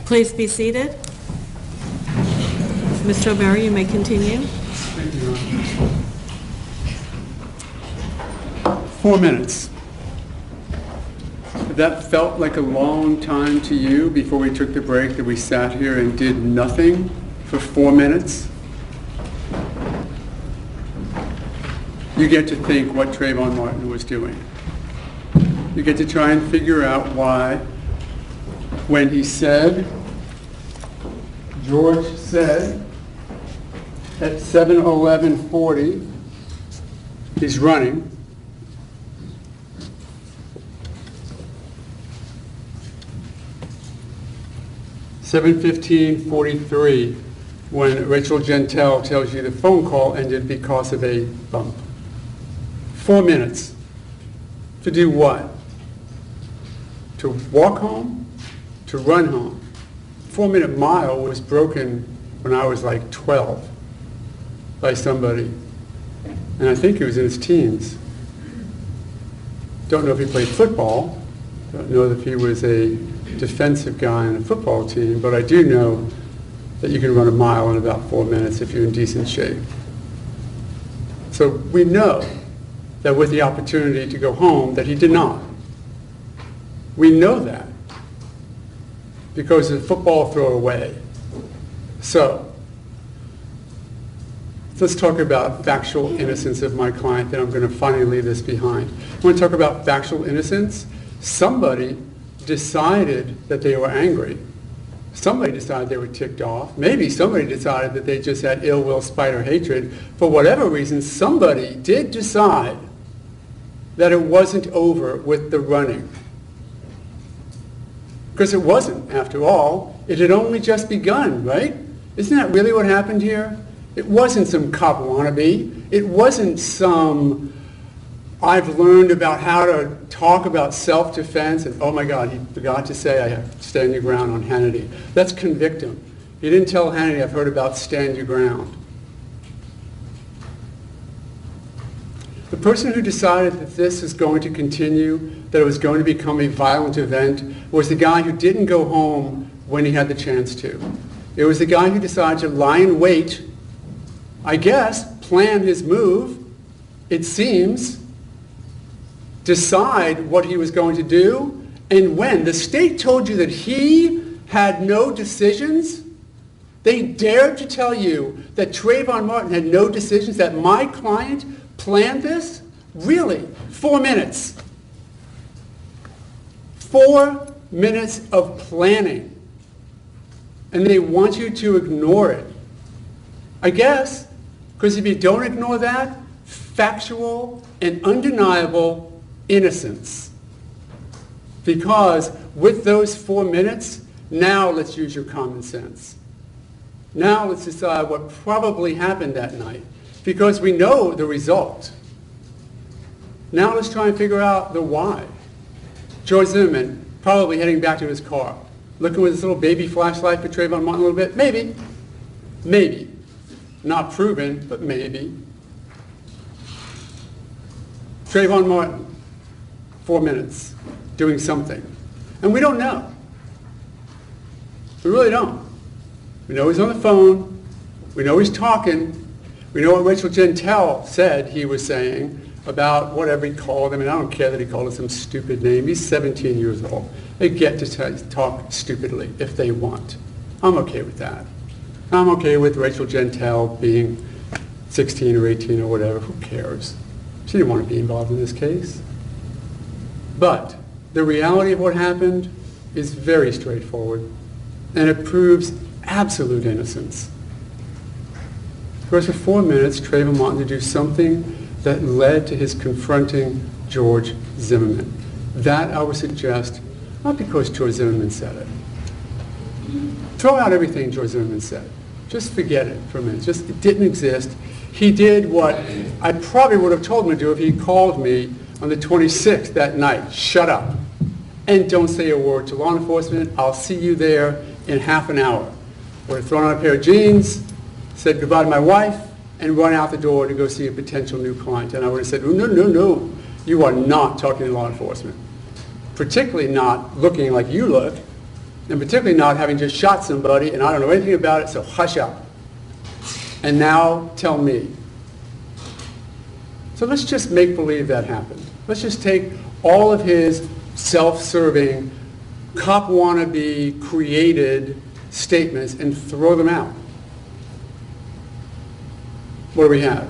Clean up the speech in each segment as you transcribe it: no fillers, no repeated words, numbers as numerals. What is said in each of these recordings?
Please be seated. Mr. O'Barry, you may continue. Thank you, Your Honor. 4 minutes. That felt like a long time to you before we took the break, that we sat here and did nothing for 4 minutes? You get to think what Trayvon Martin was doing. You get to try and figure out why, when he said, George said, at 7:11:40, he's running. (7:15:43), when Rachel Jeantel tells you the phone call ended because of a bump. 4 minutes. To do what? To walk home? To run home? 4-minute mile was broken when I was like 12 by somebody. And I think he was in his teens. Don't know if he played football. Don't know if he was a defensive guy on a football team, but I do know that you can run a mile in about 4 minutes if you're in decent shape. So we know that with the opportunity to go home that he did not. We know that because of the football throwaway. So let's talk about factual innocence of my client, then I'm going to finally leave this behind. I want to talk about factual innocence. Somebody decided that they were angry. Somebody decided they were ticked off. Maybe somebody decided that they just had ill will, spite, or hatred. For whatever reason, somebody did decide that it wasn't over with the running. Because it wasn't, after all. It had only just begun, right? Isn't that really what happened here? It wasn't some cop wannabe. It wasn't some, I've learned about how to talk about self-defense, and oh my God, he forgot to say I have to stand your ground on Hannity. Let's convict him. He didn't tell Hannity, I've heard about stand your ground. The person who decided that this is going to continue, that it was going to become a violent event, was the guy who didn't go home when he had the chance to. It was the guy who decided to lie in wait, I guess, plan his move, it seems, decide what he was going to do, and when. The state told you that he had no decisions. They dared to tell you that Trayvon Martin had no decisions, that my client planned this? Really? 4 minutes. 4 minutes of planning. And they want you to ignore it. I guess, because if you don't ignore that, factual and undeniable innocence. Because with those 4 minutes, now let's use your common sense. Now let's decide what probably happened that night. Because we know the result. Now let's try and figure out the why. George Zimmerman probably heading back to his car, looking with his little baby flashlight for Trayvon Martin a little bit. Maybe. Maybe. Not proven, but maybe. Trayvon Martin, 4 minutes, doing something. And we don't know. We really don't. We know he's on the phone. We know he's talking. We know what Rachel Jeantel said he was saying about whatever he called him. And I don't care that he called it some stupid name. He's 17 years old. They get to talk stupidly if they want. I'm okay with that. I'm okay with Rachel Jeantel being 16 or 18 or whatever. Who cares? She didn't want to be involved in this case. But the reality of what happened is very straightforward. And it proves absolute innocence. Because for 4 minutes, Trayvon Martin to do something that led to his confronting George Zimmerman. That, I would suggest, not because George Zimmerman said it. Throw out everything George Zimmerman said. Just forget it for a minute. Just, it didn't exist. He did what I probably would have told him to do if he called me on the 26th that night. Shut up. And don't say a word to law enforcement. I'll see you there in half an hour. Would have thrown on a pair of jeans, said goodbye to my wife, and run out the door to go see a potential new client. And I would have said, no, no, no, you are not talking to law enforcement. Particularly not looking like you look. And particularly not having just shot somebody and I don't know anything about it, so hush up. And now tell me. So let's just make believe that happened. Let's just take all of his self-serving, cop wannabe created statements and throw them out. What do we have?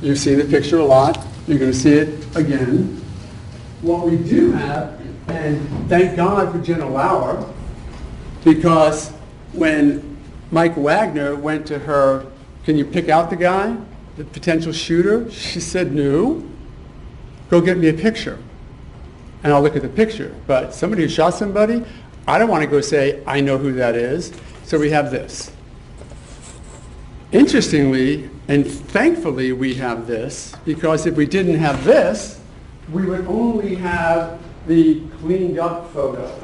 You've seen the picture a lot. You're going to see it again. What we do have, and thank God for Jenna Lauer, because when Mike Wagner went to her, can you pick out the guy, the potential shooter? She said, no. Go get me a picture. And I'll look at the picture. But somebody who shot somebody, I don't want to go say, I know who that is. So we have this. Interestingly, and thankfully we have this, because if we didn't have this, we would only have the cleaned up photo.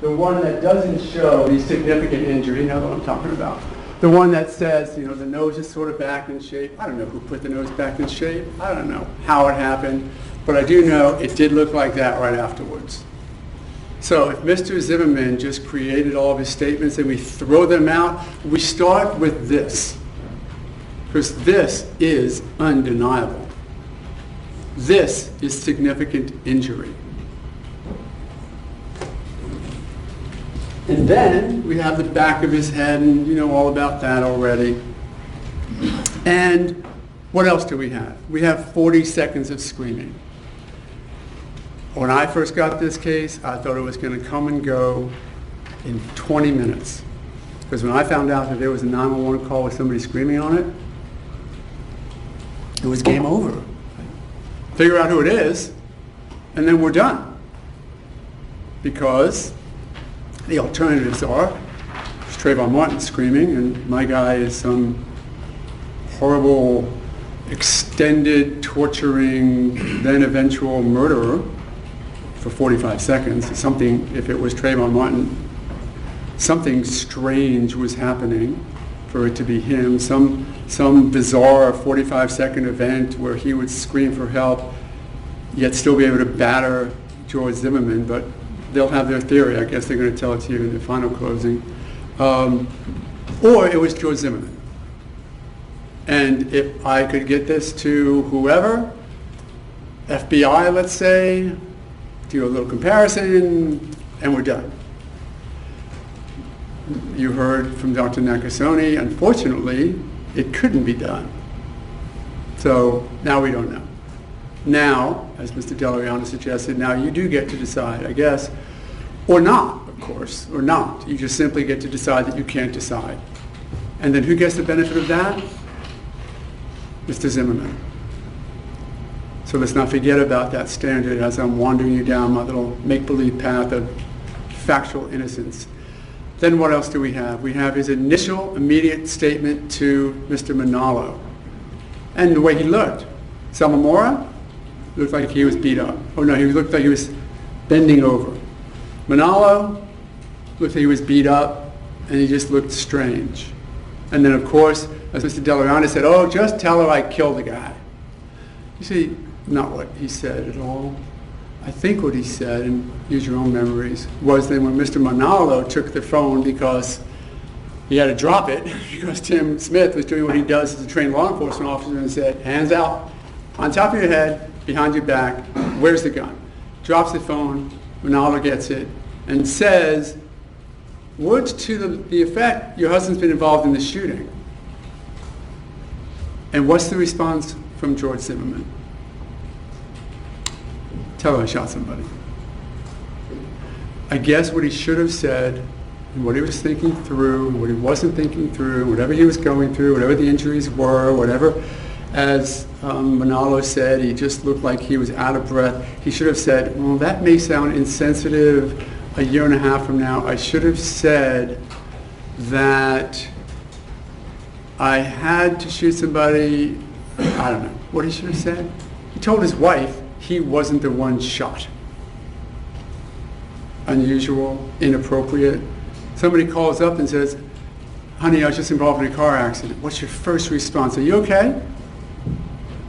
The one that doesn't show the significant injury, you know what I'm talking about. The one that says, you know, the nose is sort of back in shape. I don't know who put the nose back in shape. I don't know how it happened, but I do know it did look like that right afterwards. So if Mr. Zimmerman just created all of his statements and we throw them out, we start with this, because this is undeniable. This is significant injury. And then we have the back of his head, and you know all about that already. And what else do we have? We have 40 seconds of screaming. When I first got this case, I thought it was going to come and go in 20 minutes. Because when I found out that there was a 911 call with somebody screaming on it, it was game over. Figure out who it is, and then we're done. Because the alternatives are Trayvon Martin screaming, and my guy is some horrible, extended, torturing, then eventual murderer for 45 seconds. Something, if it was Trayvon Martin, something strange was happening for it to be him. Some bizarre 45-second event where he would scream for help, yet still be able to batter George Zimmerman, but they'll have their theory. I guess they're going to tell it to you in the final closing. Or it was George Zimmerman. And if I could get this to whoever, FBI, let's say, do a little comparison, and we're done. You heard from Dr. Nakasone, unfortunately, it couldn't be done. So now we don't know. Now, as Mr. Delariano suggested, now you do get to decide, I guess, or not, of course, or not. You just simply get to decide that you can't decide. And then who gets the benefit of that? Mr. Zimmerman. So let's not forget about that standard as I'm wandering you down my little make-believe path of factual innocence. Then what else do we have? We have his initial immediate statement to Mr. Manalo. And the way he looked. Selma Mora looked like he was beat up. Oh no, he looked like he was bending over. Manalo looked like he was beat up, and he just looked strange. And then of course, as Mr. Delariano said, oh, just tell her I killed the guy. You see, not what he said at all. I think what he said, and use your own memories, was that when Mr. Manalo took the phone because he had to drop it, because Tim Smith was doing what he does as a trained law enforcement officer and said, hands out, on top of your head, behind your back, where's the gun? Drops the phone, Manalo gets it, and says, words to the effect, your husband's been involved in the shooting. And what's the response from George Zimmerman? Tell her I shot somebody. I guess what he should have said, and what he was thinking through, and what he wasn't thinking through, whatever he was going through, whatever the injuries were, whatever, as Manalo said, he just looked like he was out of breath. He should have said, well, that may sound insensitive a year and a half from now. I should have said that I had to shoot somebody. I don't know what he should have said. He told his wife he wasn't the one shot. Unusual, inappropriate. Somebody calls up and says, honey, I was just involved in a car accident. What's your first response? Are you okay?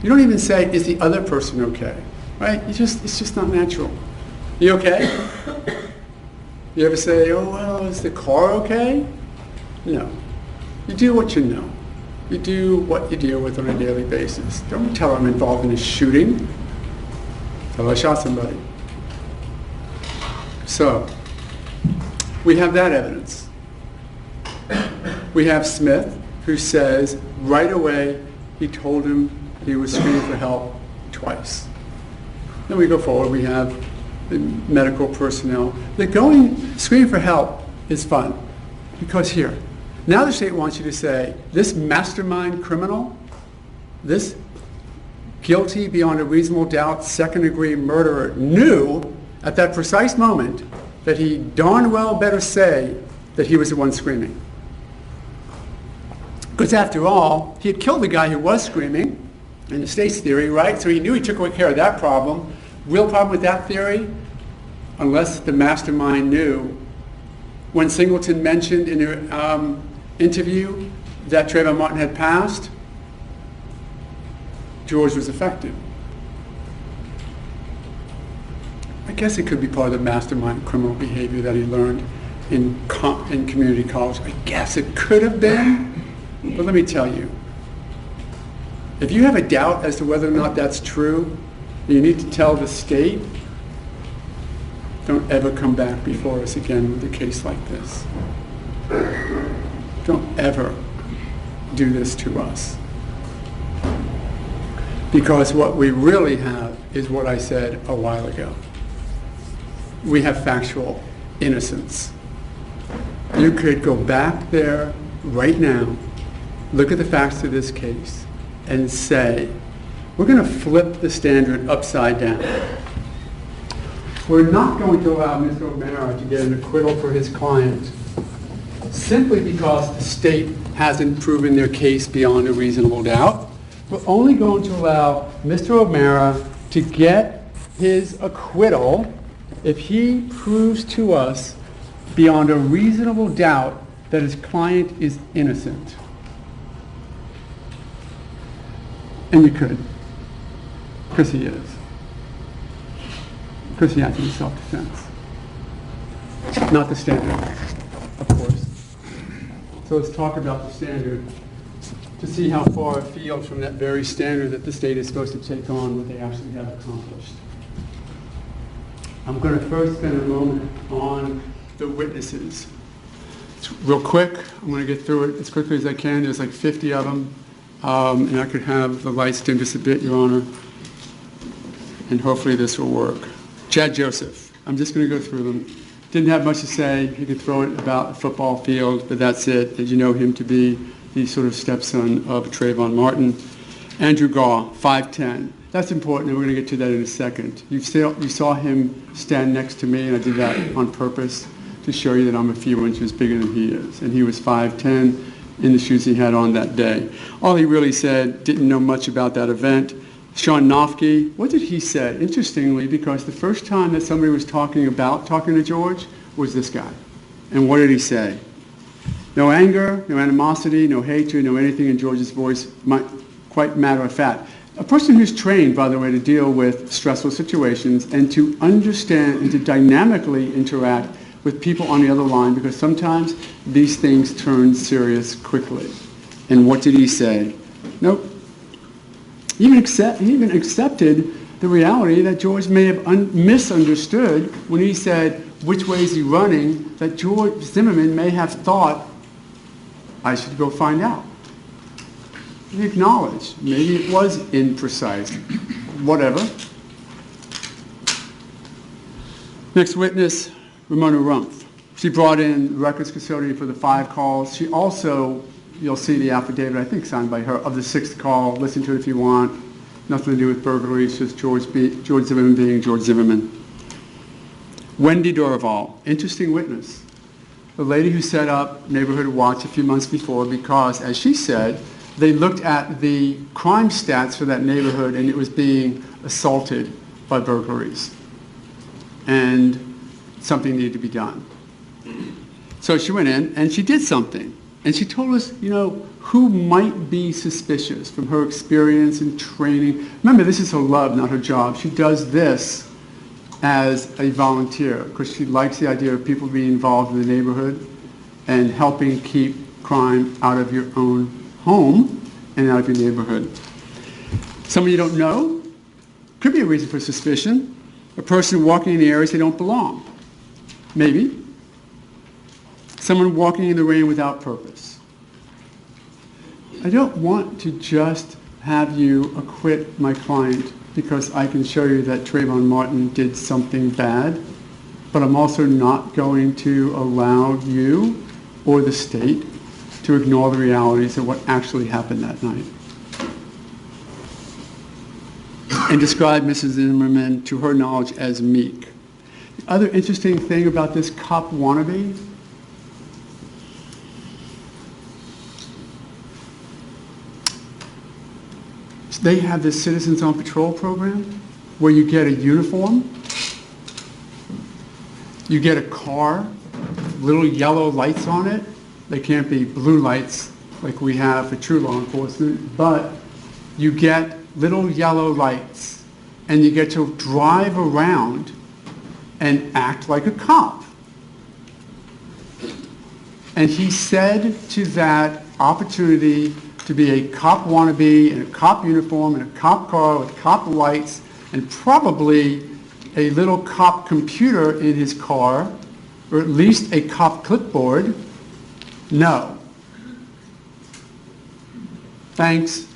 You don't even say, is the other person okay? Right? It's just not natural. You okay? You ever say, oh, well, is the car okay? No. You do what you know. You do what you deal with on a daily basis. Don't tell her I'm involved in a shooting. Tell her I shot somebody. So, we have that evidence. We have Smith, who says right away he told him he was screaming for help twice. Then we go forward, we have the medical personnel. Screaming for help is fun, because here, now the state wants you to say, this mastermind criminal, this guilty beyond a reasonable doubt second-degree murderer knew at that precise moment that he darn well better say that he was the one screaming. Because after all, he had killed the guy who was screaming, in the state's theory, right? So he knew he took care of that problem. Real problem with that theory, unless the mastermind knew, when Singleton mentioned in her interview that Trayvon Martin had passed, George was affected. I guess it could be part of the mastermind criminal behavior that he learned in community college. I guess it could have been, but let me tell you, if you have a doubt as to whether or not that's true, you need to tell the state, don't ever come back before us again with a case like this. Don't ever do this to us. Because what we really have is what I said a while ago. We have factual innocence. You could go back there right now, look at the facts of this case, and say, we're going to flip the standard upside down. We're not going to allow Mr. O'Mara to get an acquittal for his client simply because the state hasn't proven their case beyond a reasonable doubt. We're only going to allow Mr. O'Mara to get his acquittal if he proves to us beyond a reasonable doubt that his client is innocent. And you could, because he is. Because he acted in self-defense. Not the standard, of course. So let's talk about the standard to see how far afield from that very standard that the state is supposed to take on what they actually have accomplished. I'm going to first spend a moment on the witnesses. It's real quick. I'm going to get through it as quickly as I can. There's like 50 of them. And I could have the lights dim just a bit, Your Honor. And hopefully this will work. Chad Joseph. I'm just going to go through them. Didn't have much to say. You could throw it about the football field, but that's it. Did you know him to be the sort of stepson of Trayvon Martin? Andrew Gaw, 5'10". That's important, and we're going to get to that in a second. You saw him stand next to me, and I did that on purpose to show you that I'm a few inches bigger than he is. And he was 5'10", in the shoes he had on that day. All he really said, didn't know much about that event. Sean Nofke, what did he say? Interestingly, because the first time that somebody was talking to George was this guy. And what did he say? No anger, no animosity, no hatred, no anything in George's voice, quite matter of fact. A person who's trained, by the way, to deal with stressful situations and to understand and to dynamically interact with people on the other line, because sometimes these things turn serious quickly. And what did he say? Nope. He even accepted the reality that George may have misunderstood when he said, which way is he running, that George Zimmerman may have thought, I should go find out. He acknowledged, maybe it was imprecise, whatever. Next witness, Ramona Rumpf. She brought in records custodian for the 5 calls. She also, you'll see the affidavit, I think signed by her, of the 6th call. Listen to it if you want. Nothing to do with burglary. It's just George Zimmerman being George Zimmerman. Wendy Dorival, interesting witness. The lady who set up Neighborhood Watch a few months before because, as she said, they looked at the crime stats for that neighborhood and it was being assaulted by burglaries. And something needed to be done. So she went in and she did something. And she told us, who might be suspicious from her experience and training. Remember, this is her love, not her job. She does this. as a volunteer because she likes the idea of people being involved in the neighborhood and helping keep crime out of your own home and out of your neighborhood. Someone you don't know could be a reason for suspicion. A person walking in the areas they don't belong. Maybe. Someone walking in the rain without purpose. I don't want to just have you acquit my client because I can show you that Trayvon Martin did something bad, but I'm also not going to allow you or the state to ignore the realities of what actually happened that night. And describe Mrs. Zimmerman, to her knowledge, as meek. The other interesting thing about this cop wannabe, they have this Citizens on Patrol program where you get a uniform, you get a car, little yellow lights on it. They can't be blue lights like we have for true law enforcement, but you get little yellow lights and you get to drive around and act like a cop. And he said to that opportunity to be a cop wannabe in a cop uniform, in a cop car with cop lights, and probably a little cop computer in his car, or at least a cop clipboard, no. Thanks,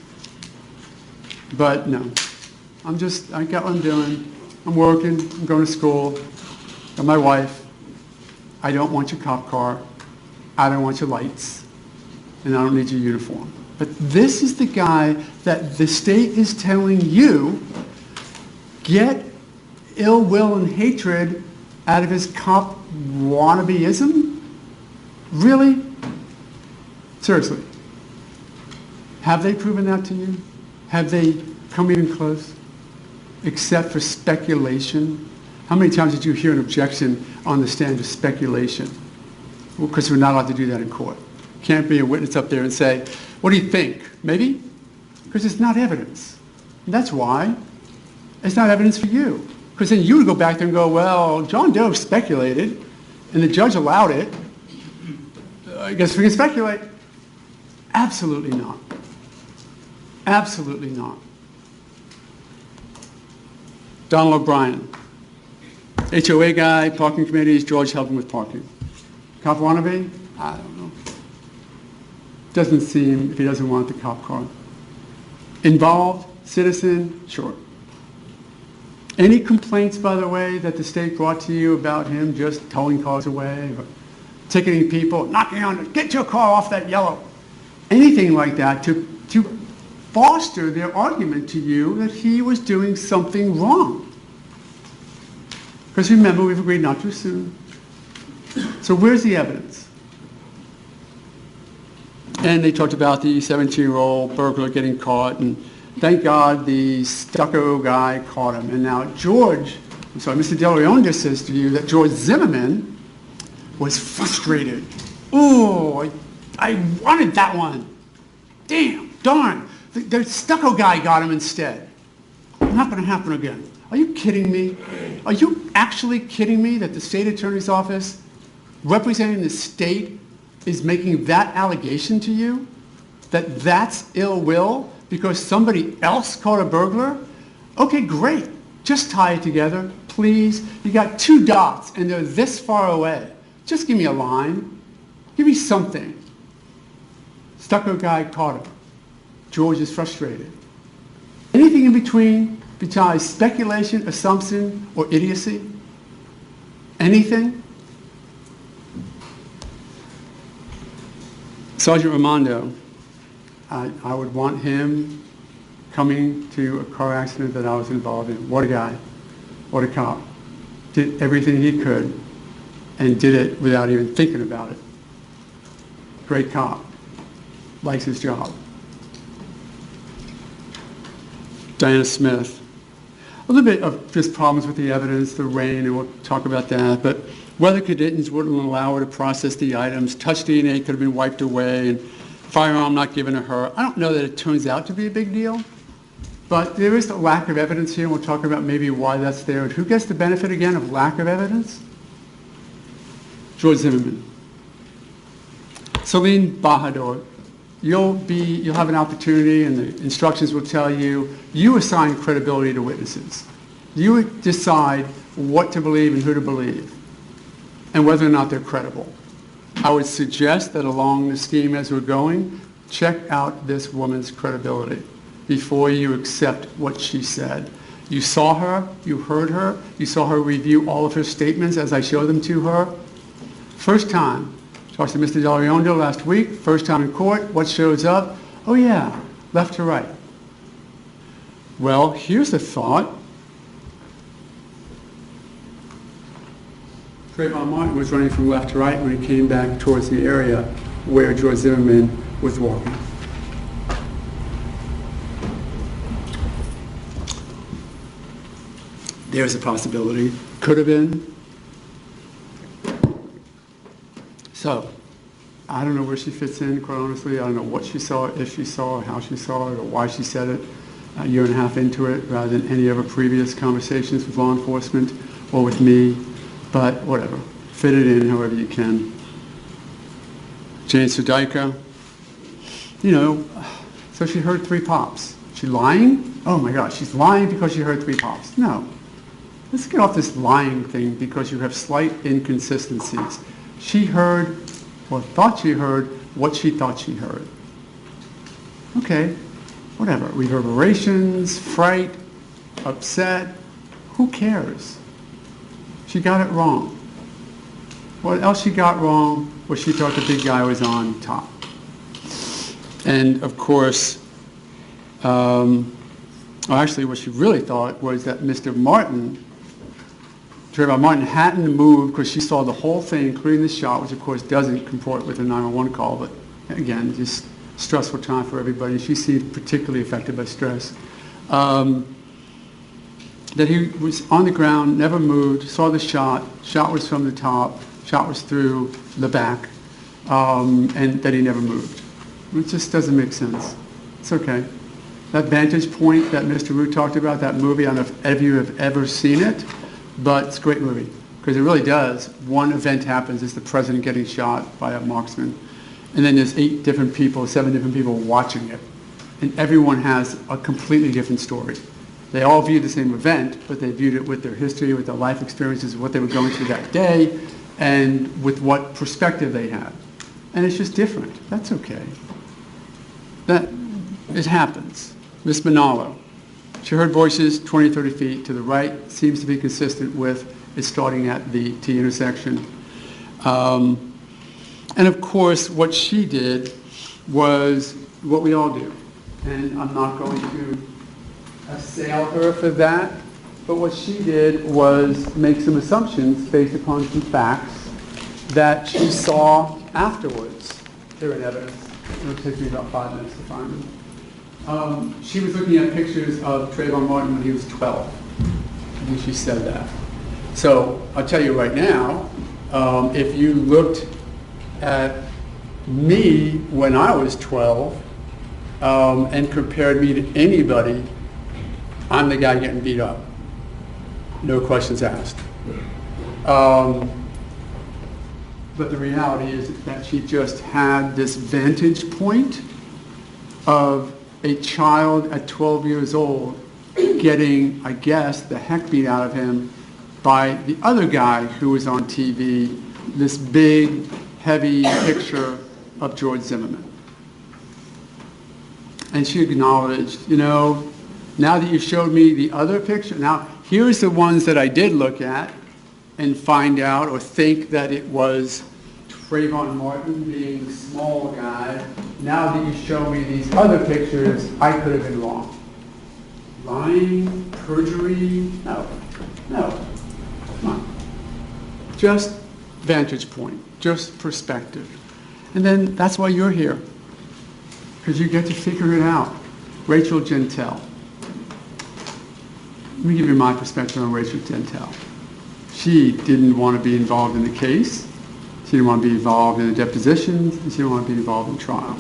but no. I got what I'm doing. I'm working, I'm going to school, got my wife. I don't want your cop car. I don't want your lights. And I don't need your uniform. But this is the guy that the state is telling you, get ill will and hatred out of his cop wannabeism? Really? Seriously. Have they proven that to you? Have they come even close? Except for speculation? How many times did you hear an objection on the stand to speculation? Well, because we're not allowed to do that in court. Can't be a witness up there and say, what do you think? Maybe? Because it's not evidence. And that's why. It's not evidence for you. Because then you would go back there and go, well, John Doe speculated, and the judge allowed it. I guess we can speculate. Absolutely not. Absolutely not. Donald O'Brien, HOA guy, parking committees, George helping with parking. Cop wannabe? I don't know. Doesn't seem, if he doesn't want the cop car. Involved, citizen, sure. Any complaints, by the way, that the state brought to you about him just towing cars away, or ticketing people, knocking on, get your car off that yellow? Anything like that to foster their argument to you that he was doing something wrong. Because remember, we've agreed not to assume. So where's the evidence? And they talked about the 17-year-old burglar getting caught, and thank God the stucco guy caught him. And now Mr. Del Leon just says to you that George Zimmerman was frustrated. Ooh, I wanted that one. Damn, darn. The stucco guy got him instead. Not going to happen again. Are you kidding me? Are you actually kidding me that the state attorney's office, representing the state, is making that allegation to you? That that's ill will because somebody else caught a burglar? Okay, great. Just tie it together, please. You got 2 dots and they're this far away. Just give me a line. Give me something. Stucco guy caught him. George is frustrated. Anything in between besides speculation, assumption, or idiocy? Anything? Sergeant Raimondo, I would want him coming to a car accident that I was involved in. What a guy. What a cop. Did everything he could and did it without even thinking about it. Great cop. Likes his job. Diana Smith. A little bit of just problems with the evidence, the rain, and we'll talk about that. But weather conditions wouldn't allow her to process the items. Touch DNA could have been wiped away, and firearm not given to her. I don't know that it turns out to be a big deal. But there is a lack of evidence here, and we'll talk about maybe why that's there. And who gets the benefit again of lack of evidence? George Zimmerman. Celine Bahadur, you'll have an opportunity, and the instructions will tell you, you assign credibility to witnesses. You decide what to believe and who to believe, and whether or not they're credible. I would suggest that along the scheme as we're going, check out this woman's credibility before you accept what she said. You saw her, you heard her, you saw her review all of her statements as I showed them to her. First time, talked to Mr. Del Riondo last week, first time in court, what shows up? Oh yeah, left to right. Well, here's a thought. Trayvon Martin was running from left to right when he came back towards the area where George Zimmerman was walking. There's a possibility. Could have been. So, I don't know where she fits in, quite honestly. I don't know what she saw, if she saw, how she saw it, or why she said it a year and a half into it, rather than any other previous conversations with law enforcement or with me. But whatever. Fit it in however you can. Jane Sudeika, so she heard 3 pops. She lying? Oh my gosh, she's lying because she heard 3 pops. No. Let's get off this lying thing because you have slight inconsistencies. She heard, or thought she heard, what she thought she heard. Okay, whatever. Reverberations, fright, upset, who cares? She got it wrong. What else she got wrong was she thought the big guy was on top. And of course, actually what she really thought was that Mr. Martin, Trayvon Martin, hadn't moved because she saw the whole thing, including the shot, which of course doesn't comport with a 911 call, but again, just stressful time for everybody. She seemed particularly affected by stress. That he was on the ground, never moved, saw the shot was from the top, shot was through the back, and that he never moved. It just doesn't make sense. It's okay. That vantage point that Mr. Root talked about, that movie, I don't know if any of you have ever seen it, but it's a great movie, because it really does. One event happens, it's the president getting shot by a marksman, and then there's 7 different people watching it, and everyone has a completely different story. They all viewed the same event, but they viewed it with their history, with their life experiences, what they were going through that day, and with what perspective they had. And it's just different. That's okay. It happens. Miss Manalo, she heard voices 20, 30 feet to the right, seems to be consistent with it starting at the T intersection. And of course, what she did was what we all do. And I'm not going to assail her for that, but what she did was make some assumptions based upon some facts that she saw afterwards. They're in evidence. It'll take me about 5 minutes to find them. She was looking at pictures of Trayvon Martin when he was 12. I think she said that. So I'll tell you right now, if you looked at me when I was 12 and compared me to anybody, I'm the guy getting beat up. No questions asked. But the reality is that she just had this vantage point of a child at 12 years old getting, I guess, the heck beat out of him by the other guy who was on TV, this big, heavy picture of George Zimmerman. And she acknowledged, now that you showed me the other picture, now here's the ones that I did look at and find out or think that it was Trayvon Martin being the small guy. Now that you show me these other pictures, I could have been wrong. Lying, perjury, no, come on. Just vantage point, just perspective. And then that's why you're here, because you get to figure it out. Rachel Jeantel. Let me give you my perspective on Rachel Jeantel. She didn't want to be involved in the case. She didn't want to be involved in the depositions. And she didn't want to be involved in trial.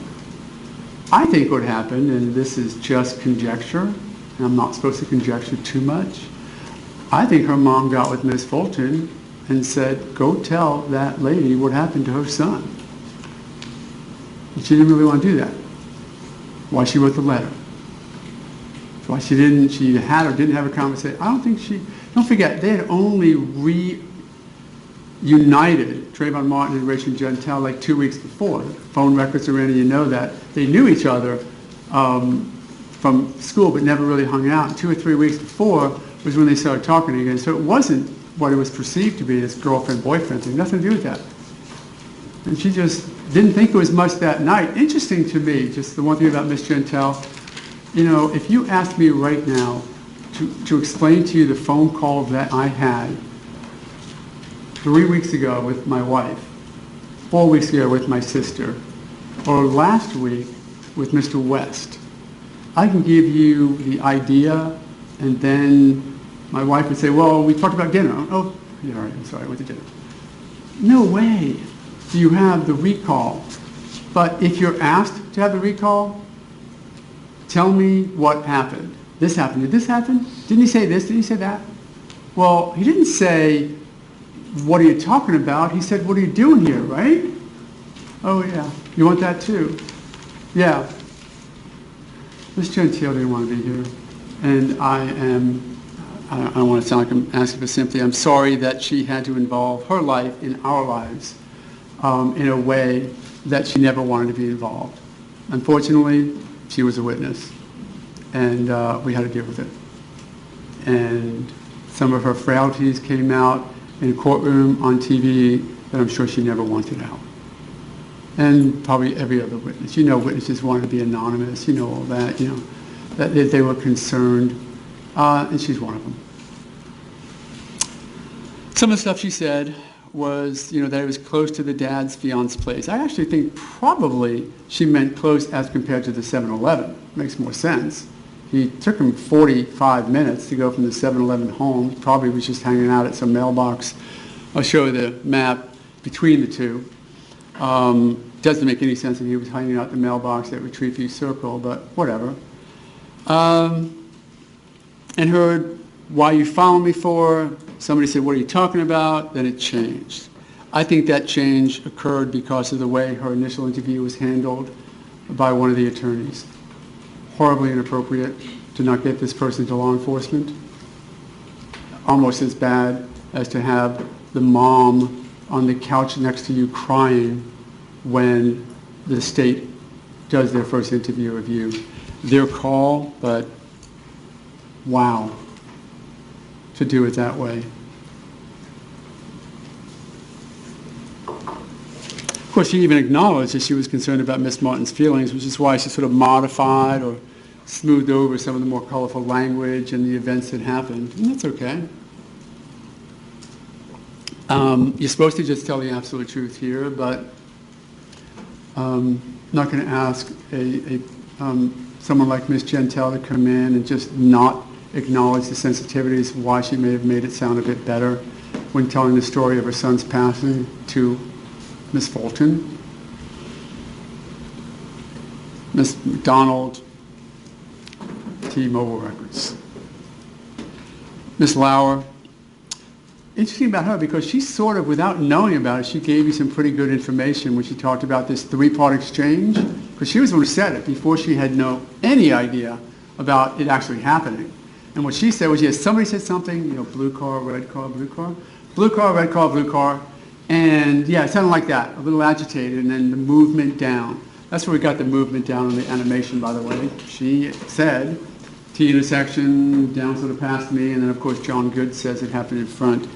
I think what happened, and this is just conjecture, and I'm not supposed to conjecture too much, I think her mom got with Miss Fulton and said, go tell that lady what happened to her son. And she didn't really want to do that. Why she wrote the letter. Why she had or didn't have a conversation. I don't think don't forget, they had only reunited Trayvon Martin and Rachel Jeantel like 2 weeks before. Phone records are in, and you know that. They knew each other from school, but never really hung out. 2 or 3 weeks before was when they started talking again. So it wasn't what it was perceived to be, this girlfriend-boyfriend thing. Nothing to do with that. And she just didn't think it was much that night. Interesting to me, just the one thing about Miss Jeantel, you know, if you asked me right now to explain to you the phone call that I had 3 weeks ago with my wife, 4 weeks ago with my sister, or last week with Mr. West, I can give you the idea, and then my wife would say, well, we talked about dinner. Oh, yeah, all right, I'm sorry, I went to dinner. No way do you have the recall. But if you're asked to have the recall, tell me what happened. This happened. Did this happen? Didn't he say this? Did he say that? Well, he didn't say, what are you talking about? He said, what are you doing here, right? Oh, yeah. You want that too? Yeah. Miss Jeantel didn't want to be here. And I don't want to sound like I'm asking for sympathy. I'm sorry that she had to involve her life in our lives in a way that she never wanted to be involved. Unfortunately, she was a witness, and we had to deal with it. And some of her frailties came out in a courtroom on TV that I'm sure she never wanted out. And probably every other witness. You know, witnesses wanted to be anonymous. You know all that. You know that they were concerned, and she's one of them. Some of the stuff she said was, you know, that it was close to the dad's fiancé place. I actually think probably she meant close as compared to the 7-Eleven. Makes more sense. He took him 45 minutes to go from the 7-Eleven home. Probably was just hanging out at some mailbox. I'll show you the map between the two. Doesn't make any sense that he was hanging out at the mailbox at Retreat View Circle, but whatever. And heard, why you following me for? Somebody said, what are you talking about? Then it changed. I think that change occurred because of the way her initial interview was handled by one of the attorneys. Horribly inappropriate to not get this person to law enforcement. Almost as bad as to have the mom on the couch next to you crying when the state does their first interview of you. Their call, but wow, to do it that way. Of course, she even acknowledged that she was concerned about Miss Martin's feelings, which is why she sort of modified or smoothed over some of the more colorful language and the events that happened. And that's okay. You're supposed to just tell the absolute truth here, but not going to ask someone like Miss Jeantel to come in and just not acknowledge the sensitivities of why she may have made it sound a bit better when telling the story of her son's passing to Miss Fulton, Miss McDonald, T-Mobile Records. Miss Lauer, interesting about her because she sort of, without knowing about it, she gave you some pretty good information when she talked about this three-part exchange, because she was the one who said it before she had any idea about it actually happening. And what she said was, yes, somebody said something, you know, blue car, red car, blue car, blue car, red car, blue car, and yeah, it sounded like that, a little agitated, and then the movement down. That's where we got the movement down on the animation, by the way. She said, T intersection, down sort of past me, and then of course John Good says it happened in front.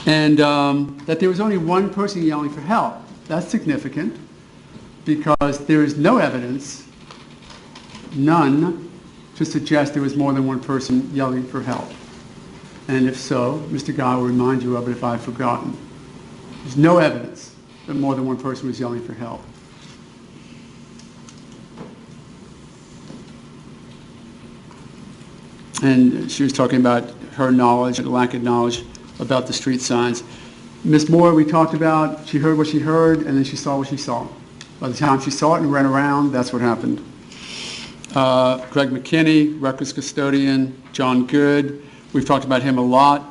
And that there was only one person yelling for help. That's significant because there is no evidence, none, to suggest there was more than one person yelling for help. And if so, Mr. Guy will remind you of it if I've forgotten. There's no evidence that more than one person was yelling for help. And she was talking about her knowledge and lack of knowledge about the street signs. Miss Moore, we talked about, she heard what she heard, and then she saw what she saw. By the time she saw it and ran around, that's what happened. Greg McKinney, records custodian. John Good, we've talked about him a lot.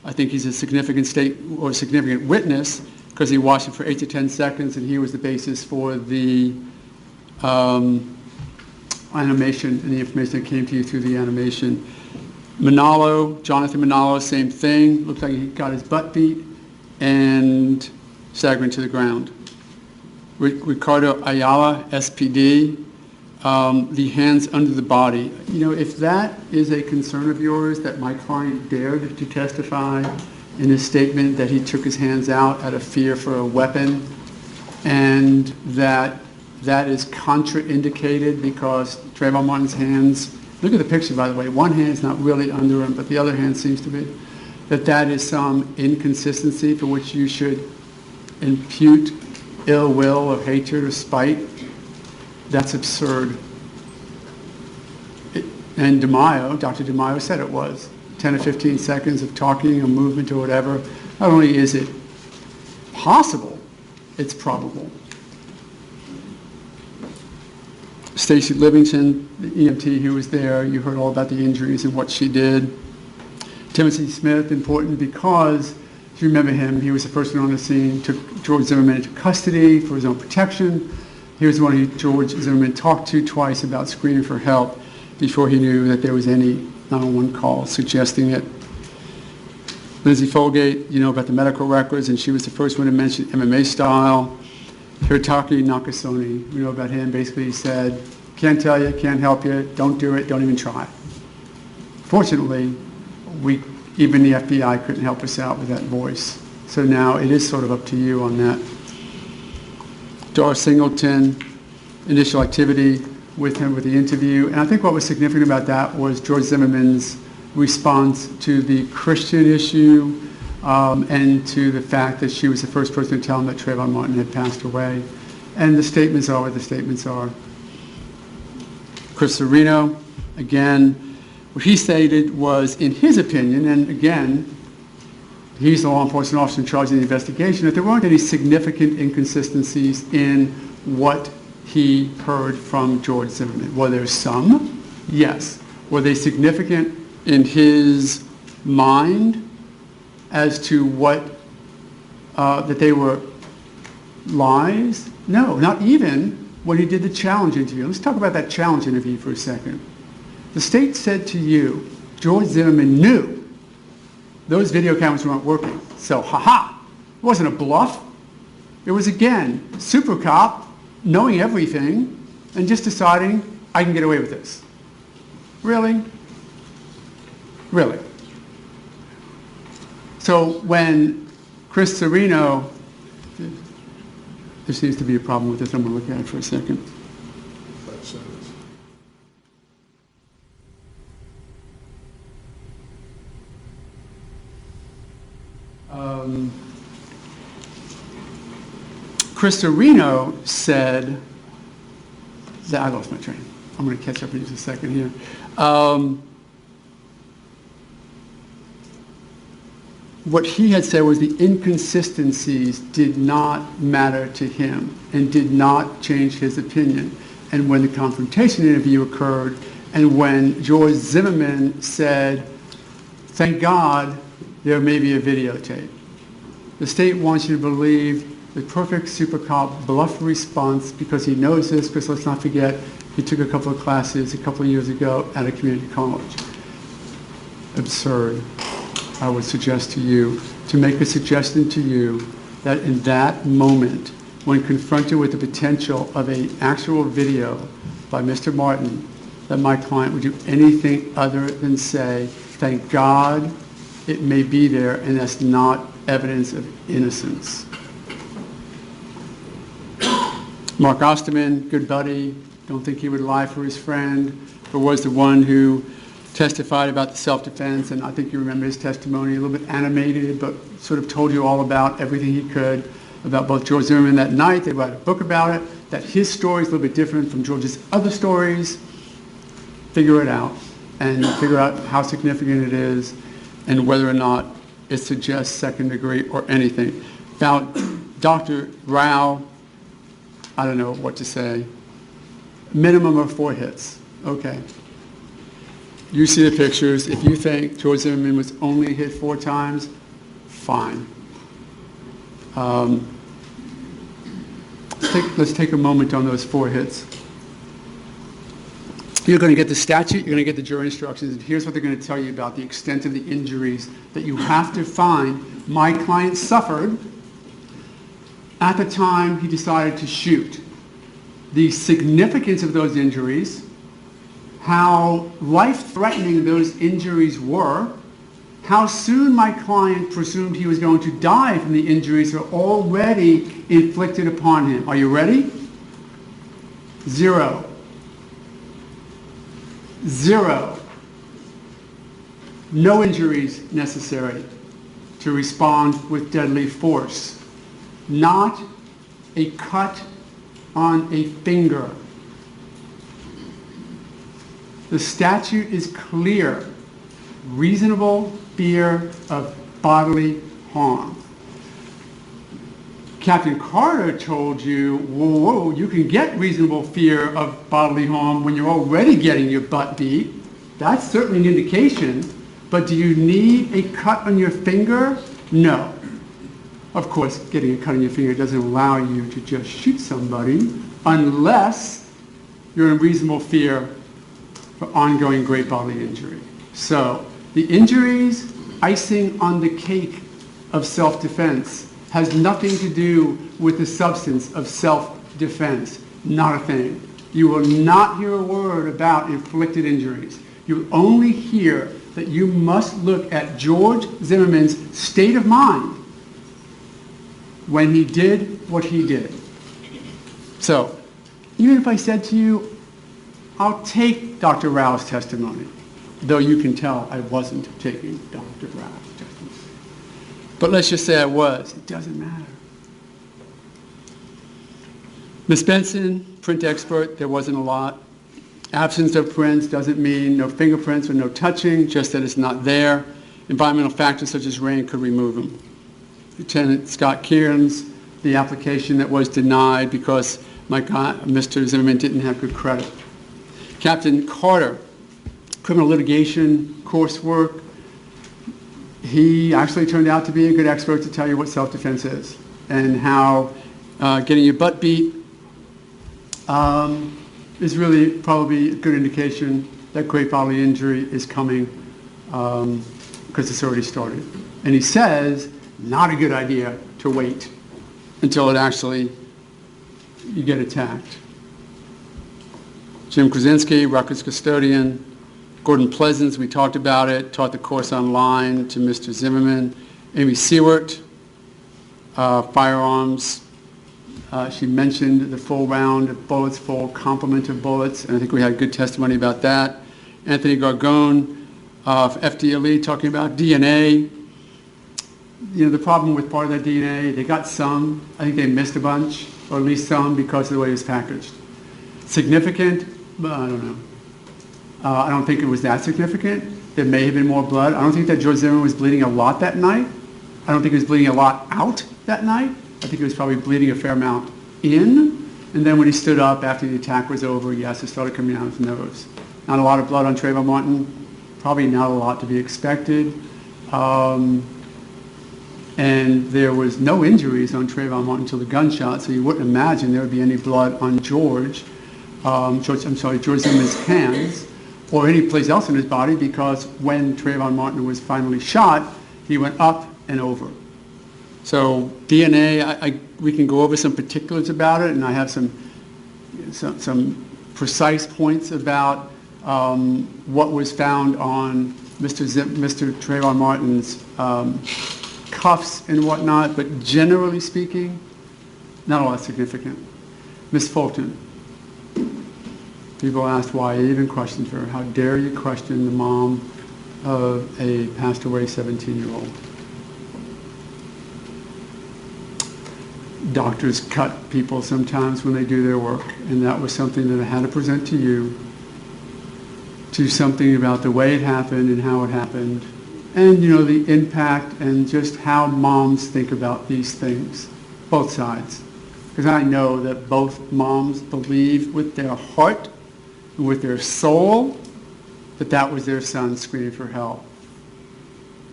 I think he's a significant significant witness because he watched it for 8 to 10 seconds, and he was the basis for the animation and the information that came to you through the animation. Manalo, Jonathan Manalo, same thing. Looked like he got his butt beat and staggering to the ground. Ricardo Ayala, SPD, the hands under the body. You know, if that is a concern of yours, that my client dared to testify in his statement that he took his hands out out of fear for a weapon, and that is contraindicated because Trayvon Martin's hands, look at the picture by the way, one hand's not really under him, but the other hand seems to be, that is some inconsistency for which you should impute ill will or hatred or spite. That's absurd. And Dr. DeMaio said it was 10 or 15 seconds of talking or movement or whatever. Not only is it possible, it's probable. Stacy Livingston, the EMT who was there, you heard all about the injuries and what she did. Timothy Smith, important because, if you remember him, he was the first one on the scene, took George Zimmerman into custody for his own protection. He was the one who George Zimmerman talked to twice about screaming for help before he knew that there was any 911 call suggesting it. Lizzie Folgate, you know about the medical records, and she was the first one to mention MMA style. Hirataki Nakasone, we know about him. Basically, he said, can't tell you, can't help you, don't do it, don't even try. Fortunately, even the FBI couldn't help us out with that voice. So now it is sort of up to you on that. Doris Singleton, initial activity with him with the interview. And I think what was significant about that was George Zimmerman's response to the Christian issue and to the fact that she was the first person to tell him that Trayvon Martin had passed away. And the statements are what the statements are. Chris Serino, again, what he stated was, in his opinion, and again, he's the law enforcement officer in charge of the investigation, that there weren't any significant inconsistencies in what he heard from George Zimmerman. Were there some? Yes. Were they significant in his mind as to what, that they were lies? No, not even when he did the challenge interview. Let's talk about that challenge interview for a second. The state said to you, George Zimmerman knew those video cameras weren't working. So, it wasn't a bluff. It was, again, super cop, knowing everything, and just deciding, I can get away with this. Really? Really? So when Chris Serino, there seems to be a problem with this, I'm going to look at it for a second. Chris Serino said that, I lost my train. I'm going to catch up in just a second here. What he had said was the inconsistencies did not matter to him and did not change his opinion. And when the confrontation interview occurred, and when George Zimmerman said, thank God there may be a videotape, the state wants you to believe the perfect super cop bluff response because he knows this, because let's not forget, he took a couple of classes a couple of years ago at a community college. Absurd. I would suggest to you, to make a suggestion to you that in that moment, when confronted with the potential of an actual video by Mr. Martin, that my client would do anything other than say, thank God it may be there, and that's not evidence of innocence. Mark Osterman, good buddy, don't think he would lie for his friend, but was the one who testified about the self-defense, and I think you remember his testimony, a little bit animated, but sort of told you all about everything he could about both George Zimmerman that night. They wrote a book about it, that his story is a little bit different from George's other stories. Figure it out, and figure out how significant it is, and whether or not it suggests second degree or anything. Now, Dr. Rao, I don't know what to say. Minimum of 4 hits. Okay. You see the pictures. If you think George Zimmerman was only hit 4 times, fine. Let's take a moment on those 4 hits. You're going to get the statute, you're going to get the jury instructions, and here's what they're going to tell you about the extent of the injuries that you have to find my client suffered at the time he decided to shoot. The significance of those injuries, how life-threatening those injuries were, how soon my client presumed he was going to die from the injuries that were already inflicted upon him. Are you ready? 0. 0. No injuries necessary to respond with deadly force. Not a cut on a finger. The statute is clear. Reasonable fear of bodily harm. Captain Carter told you, whoa, you can get reasonable fear of bodily harm when you're already getting your butt beat. That's certainly an indication, but do you need a cut on your finger? No. Of course, getting a cut on your finger doesn't allow you to just shoot somebody unless you're in reasonable fear for ongoing great bodily injury. So the injuries, icing on the cake of self-defense, has nothing to do with the substance of self-defense. Not a thing. You will not hear a word about inflicted injuries. You will only hear that you must look at George Zimmerman's state of mind when he did what he did. So, even if I said to you, I'll take Dr. Rao's testimony, though you can tell I wasn't taking Dr. Rao's testimony. But let's just say I was. It doesn't matter. Miss Benson, print expert, there wasn't a lot. Absence of prints doesn't mean no fingerprints or no touching, just that it's not there. Environmental factors such as rain could remove them. Lieutenant Scott Kearns, the application that was denied because Mr. Zimmerman didn't have good credit. Captain Carter, criminal litigation coursework, he actually turned out to be a good expert to tell you what self-defense is and how getting your butt beat is really probably a good indication that great bodily injury is coming because it's already started. And he says, not a good idea to wait until it actually, you get attacked. Jim Krasinski, Rutgers custodian. Gordon Pleasance, we talked about it, taught the course online to Mr. Zimmerman. Amy Seward, firearms. She mentioned the full round of bullets, full complement of bullets, and I think we had good testimony about that. Anthony Gargone, FDLE, talking about DNA. You know, the problem with part of that DNA, they got some. I think they missed a bunch, or at least some, because of the way it was packaged. Significant? I don't know. I don't think it was that significant. There may have been more blood. I don't think that George Zimmerman was bleeding a lot that night. I don't think he was bleeding a lot out that night. I think he was probably bleeding a fair amount in. And then when he stood up after the attack was over, yes, it started coming out of his nose. Not a lot of blood on Trayvon Martin. Probably not a lot to be expected. And there was no injuries on Trayvon Martin until the gunshot, so you wouldn't imagine there would be any blood on George Zimmerman's hands or any place else in his body, because when Trayvon Martin was finally shot, he went up and over. So DNA, we can go over some particulars about it, and I have some precise points about what was found on Mr. Trayvon Martin's cuffs and whatnot, but generally speaking, not a lot significant. Miss Fulton. People asked why I even questioned her. How dare you question the mom of a passed away 17-year-old? Doctors cut people sometimes when they do their work, and that was something that I had to present to you, to something about the way it happened and how it happened, and you know, the impact and just how moms think about these things, both sides. Because I know that both moms believe with their heart and with their soul that that was their son screaming for help.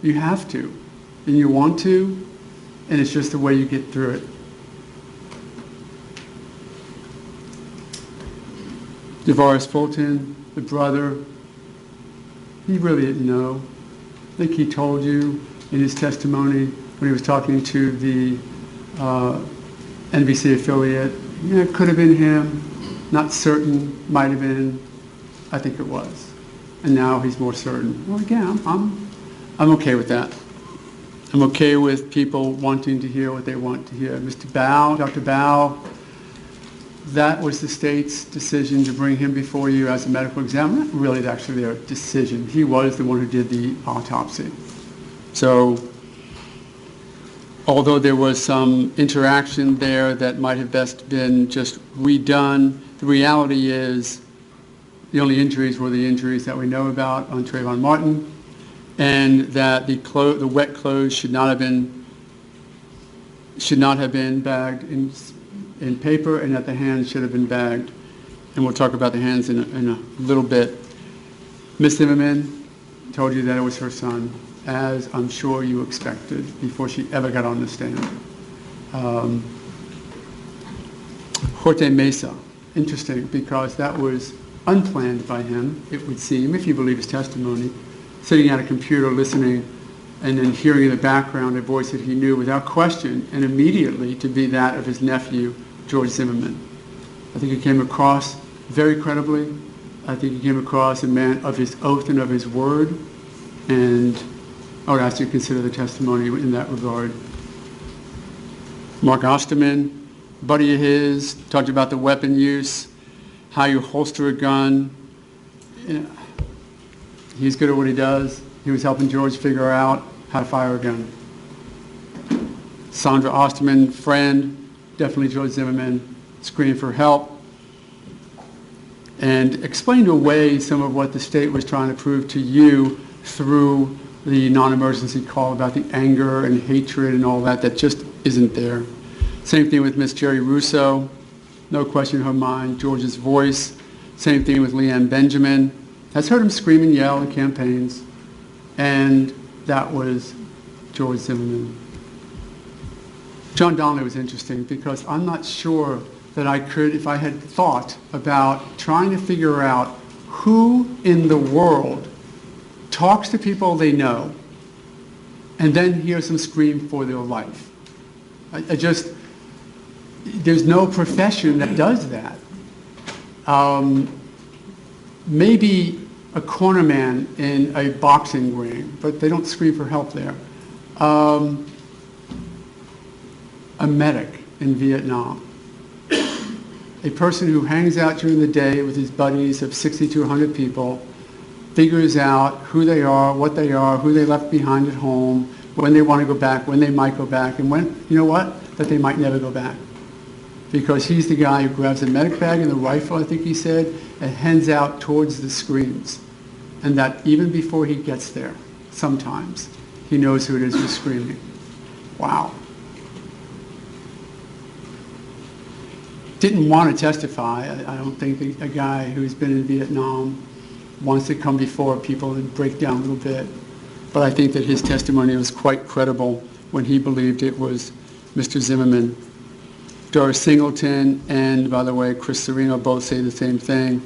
You have to, and you want to, and it's just the way you get through it. DeVaris Fulton, the brother, he really didn't know. I think he told you in his testimony when he was talking to the NBC affiliate, yeah, it could have been him, not certain, might have been, I think it was. And now he's more certain. Well, again, I'm okay with that. I'm okay with people wanting to hear what they want to hear. Mr. Bao, Dr. Bao, that was the state's decision to bring him before you as a medical examiner. Not really actually their decision. He was the one who did the autopsy. So although there was some interaction there that might have best been just redone, the reality is the only injuries were the injuries that we know about on Trayvon Martin, and that the wet clothes should not have been bagged in paper, and that the hands should have been bagged. And we'll talk about the hands in a little bit. Ms. Zimmerman told you that it was her son, as I'm sure you expected before she ever got on the stand. Jorge Mesa, interesting, because that was unplanned by him, it would seem, if you believe his testimony, sitting at a computer listening and then hearing in the background a voice that he knew without question and immediately to be that of his nephew, George Zimmerman. I think he came across very credibly. I think he came across a man of his oath and of his word, and I would ask you to consider the testimony in that regard. Mark Osterman, buddy of his, talked about the weapon use, how you holster a gun. You know, he's good at what he does. He was helping George figure out how to fire a gun. Sandra Osterman, friend, definitely George Zimmerman, screaming for help, and explained away some of what the state was trying to prove to you through the non-emergency call about the anger and hatred and all that just isn't there. Same thing with Miss Jerry Russo, no question in her mind, George's voice. Same thing with Leanne Benjamin. Has heard him scream and yell in campaigns, and that was George Zimmerman. John Donnelly was interesting because I'm not sure that I could, if I had thought about trying to figure out who in the world talks to people they know and then hears them scream for their life. There's no profession that does that. Maybe a cornerman in a boxing ring, but they don't scream for help there. A medic in Vietnam. A person who hangs out during the day with his buddies of 60 to 100 people, figures out who they are, what they are, who they left behind at home, when they want to go back, when they might go back, and when, you know what, that they might never go back. Because he's the guy who grabs the medic bag and the rifle, I think he said, and hands out towards the screams. And that even before he gets there, sometimes, he knows who it is who's screaming. Wow. Didn't want to testify. I don't think a guy who's been in Vietnam wants to come before people and break down a little bit. But I think that his testimony was quite credible when he believed it was Mr. Zimmerman. Doris Singleton and, by the way, Chris Serino both say the same thing.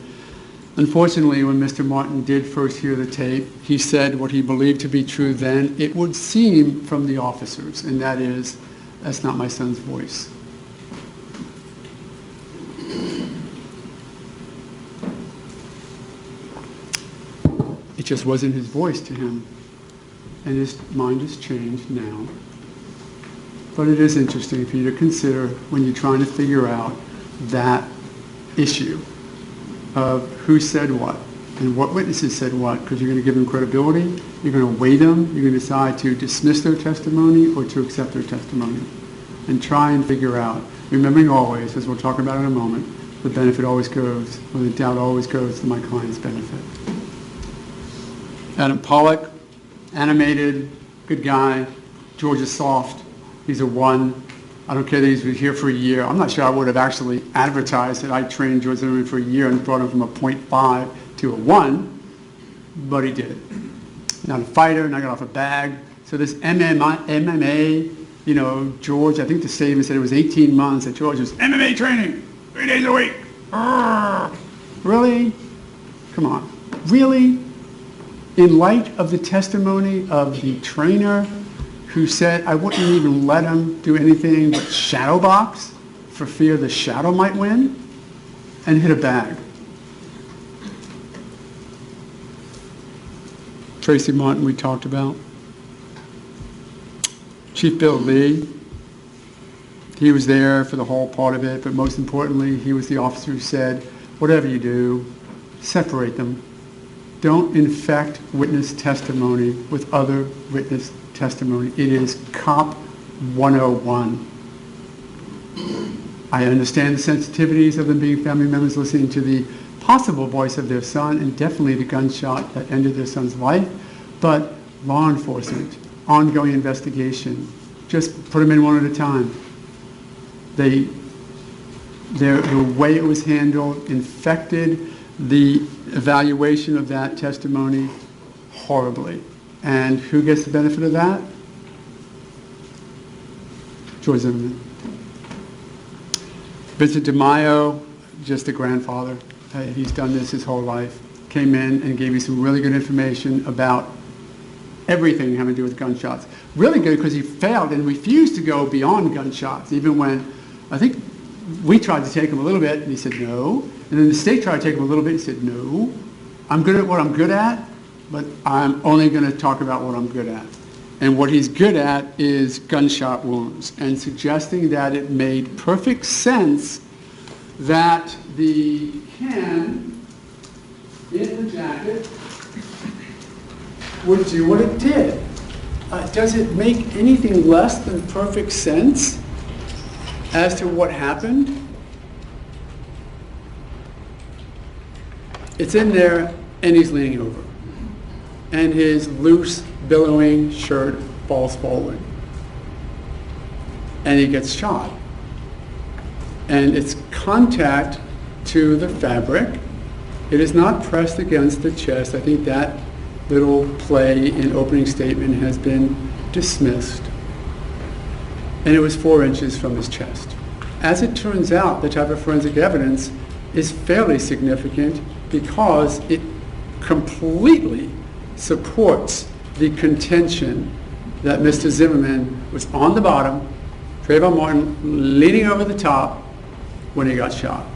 Unfortunately, when Mr. Martin did first hear the tape, he said what he believed to be true then, it would seem from the officers, and that is, that's not my son's voice. It just wasn't his voice to him. And his mind has changed now. But it is interesting for you to consider when you're trying to figure out that issue of who said what and what witnesses said what, because you're going to give them credibility, you're going to weigh them, you're going to decide to dismiss their testimony or to accept their testimony. And try and figure out, remembering always, as we'll talk about in a moment, the benefit always goes, or the doubt always goes to my client's benefit. Adam Pollock, animated, good guy. George is soft. He's a 1. I don't care that he's been here for a year. I'm not sure I would have actually advertised that I trained George Zimmerman for a year and brought him from a .5 to a 1, but he did. Not a fighter, not got off a bag. So this MMA, you know, George, I think the statement said it was 18 months that George was MMA training, 3 days a week. Really? Come on. Really? In light of the testimony of the trainer who said I wouldn't even let him do anything but shadow box for fear the shadow might win, and hit a bag. Tracy Martin we talked about. Chief Bill Lee, he was there for the whole part of it, but most importantly, he was the officer who said, whatever you do, separate them. Don't infect witness testimony with other witness testimony. It is COP 101. I understand the sensitivities of them being family members listening to the possible voice of their son and definitely the gunshot that ended their son's life, but law enforcement, ongoing investigation, just put them in one at a time. The way it was handled infected the evaluation of that testimony horribly. And who gets the benefit of that? George Zimmerman. Vincent DeMaio, just a grandfather. He's done this his whole life. Came in and gave you some really good information about everything having to do with gunshots. Really good because he failed and refused to go beyond gunshots, even when I think we tried to take him a little bit, and he said no. And then the state tried to take him a little bit, he said no. I'm good at what I'm good at, but I'm only going to talk about what I'm good at. And what he's good at is gunshot wounds, and suggesting that it made perfect sense that the can in the jacket would do what it did. Does it make anything less than perfect sense as to what happened? It's in there, and he's leaning over. And his loose, billowing shirt falls forward. And he gets shot. And it's contact to the fabric. It is not pressed against the chest. I think that little play in opening statement has been dismissed. And it was 4 inches from his chest. As it turns out, the type of forensic evidence is fairly significant because it completely supports the contention that Mr. Zimmerman was on the bottom, Trayvon Martin leaning over the top when he got shot.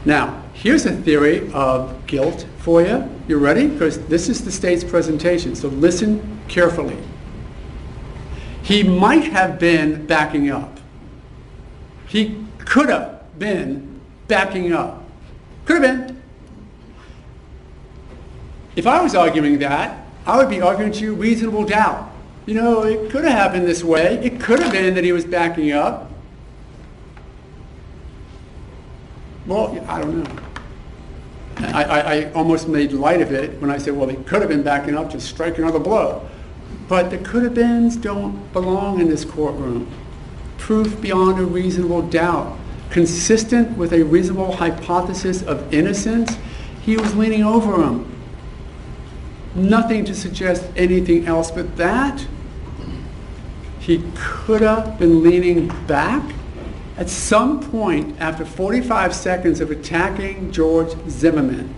Now, here's a theory of guilt for you. You ready? Because this is the state's presentation, so listen carefully. He might have been backing up. He could have been backing up. Could have been. If I was arguing that, I would be arguing to you reasonable doubt. You know, it could have happened this way. It could have been that he was backing up. Well, I don't know. I almost made light of it when I said, well, he could have been backing up to strike another blow. But the could have beens don't belong in this courtroom. Proof beyond a reasonable doubt. Consistent with a reasonable hypothesis of innocence, he was leaning over him. Nothing to suggest anything else but that. He could have been leaning back. At some point, after 45 seconds of attacking George Zimmerman,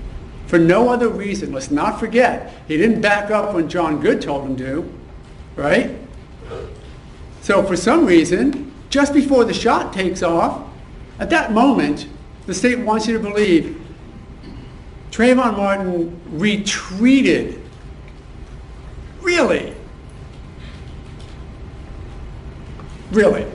for no other reason, let's not forget, he didn't back up when John Good told him to, right? So for some reason, just before the shot takes off, at that moment, the state wants you to believe Trayvon Martin retreated. Really? Really?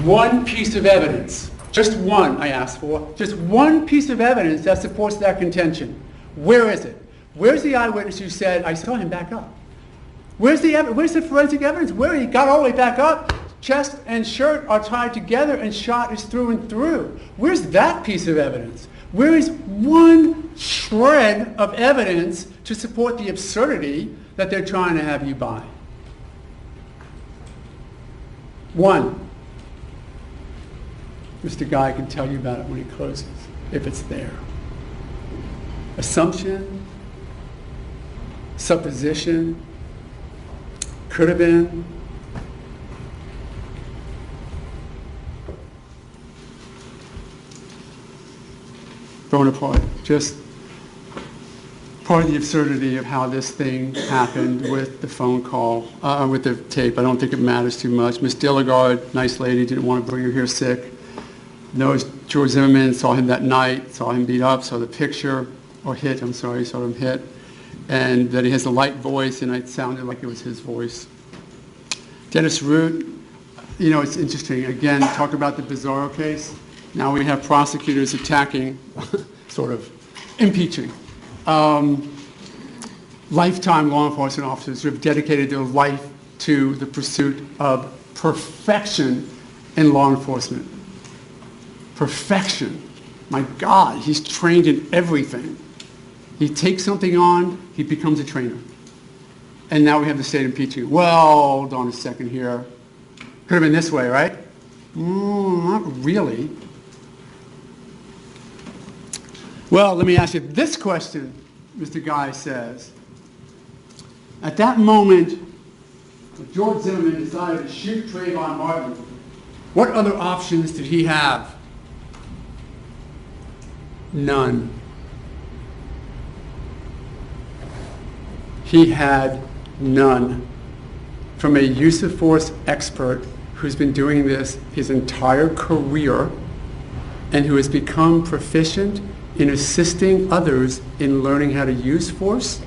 One piece of evidence, just one I asked for, just one piece of evidence that supports that contention. Where is it? Where's the eyewitness who said, I saw him back up? Where's the forensic evidence? Where he got all the way back up, chest and shirt are tied together and shot is through and through. Where's that piece of evidence? Where is one shred of evidence to support the absurdity that they're trying to have you buy? One, Mr. Guy can tell you about it when he closes, if it's there. Assumption, supposition, could have been. Thrown apart. Just part of the absurdity of how this thing happened with the phone call, with the tape. I don't think it matters too much. Miss Dilligard, nice lady, didn't want to bring her here sick. Knows George Zimmerman, saw him that night, saw him beat up, saw the picture, or hit, I'm sorry, saw him hit. And that he has a light voice, and it sounded like it was his voice. Dennis Root, you know, it's interesting. Again, talk about the Bizarro case. Now we have prosecutors attacking, sort of impeaching, lifetime law enforcement officers who have dedicated their life to the pursuit of perfection in law enforcement. Perfection. My God, he's trained in everything. He takes something on, he becomes a trainer. And now we have the state impeaching. Well, hold on a second here. Could have been this way, right? Not really. Well, let me ask you this question, Mr. Guy says. At that moment, when George Zimmerman decided to shoot Trayvon Martin, what other options did he have? None. He had none. From a use of force expert who's been doing this his entire career and who has become proficient in assisting others in learning how to use force,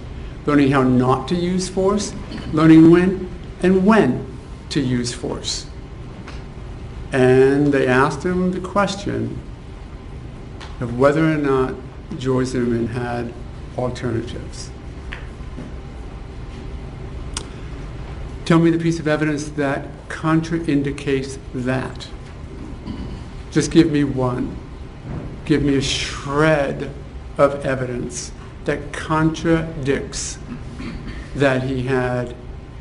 learning how not to use force, learning when to use force. And they asked him the question of whether or not George Zimmerman had alternatives. Tell me the piece of evidence that contraindicates that. Just give me one. Give me a shred of evidence that contradicts that he had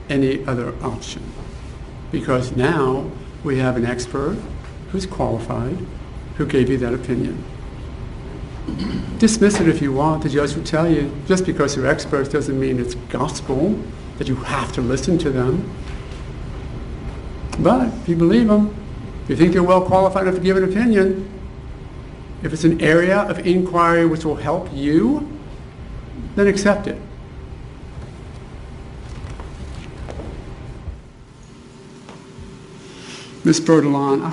any other option. Because now we have an expert who's qualified, who gave you that opinion. Dismiss it if you want. The judge will tell you, just because they're experts doesn't mean it's gospel, that you have to listen to them. But if you believe them, if you think they're well qualified enough to give an opinion, if it's an area of inquiry which will help you, then accept it. Ms. Bertolon,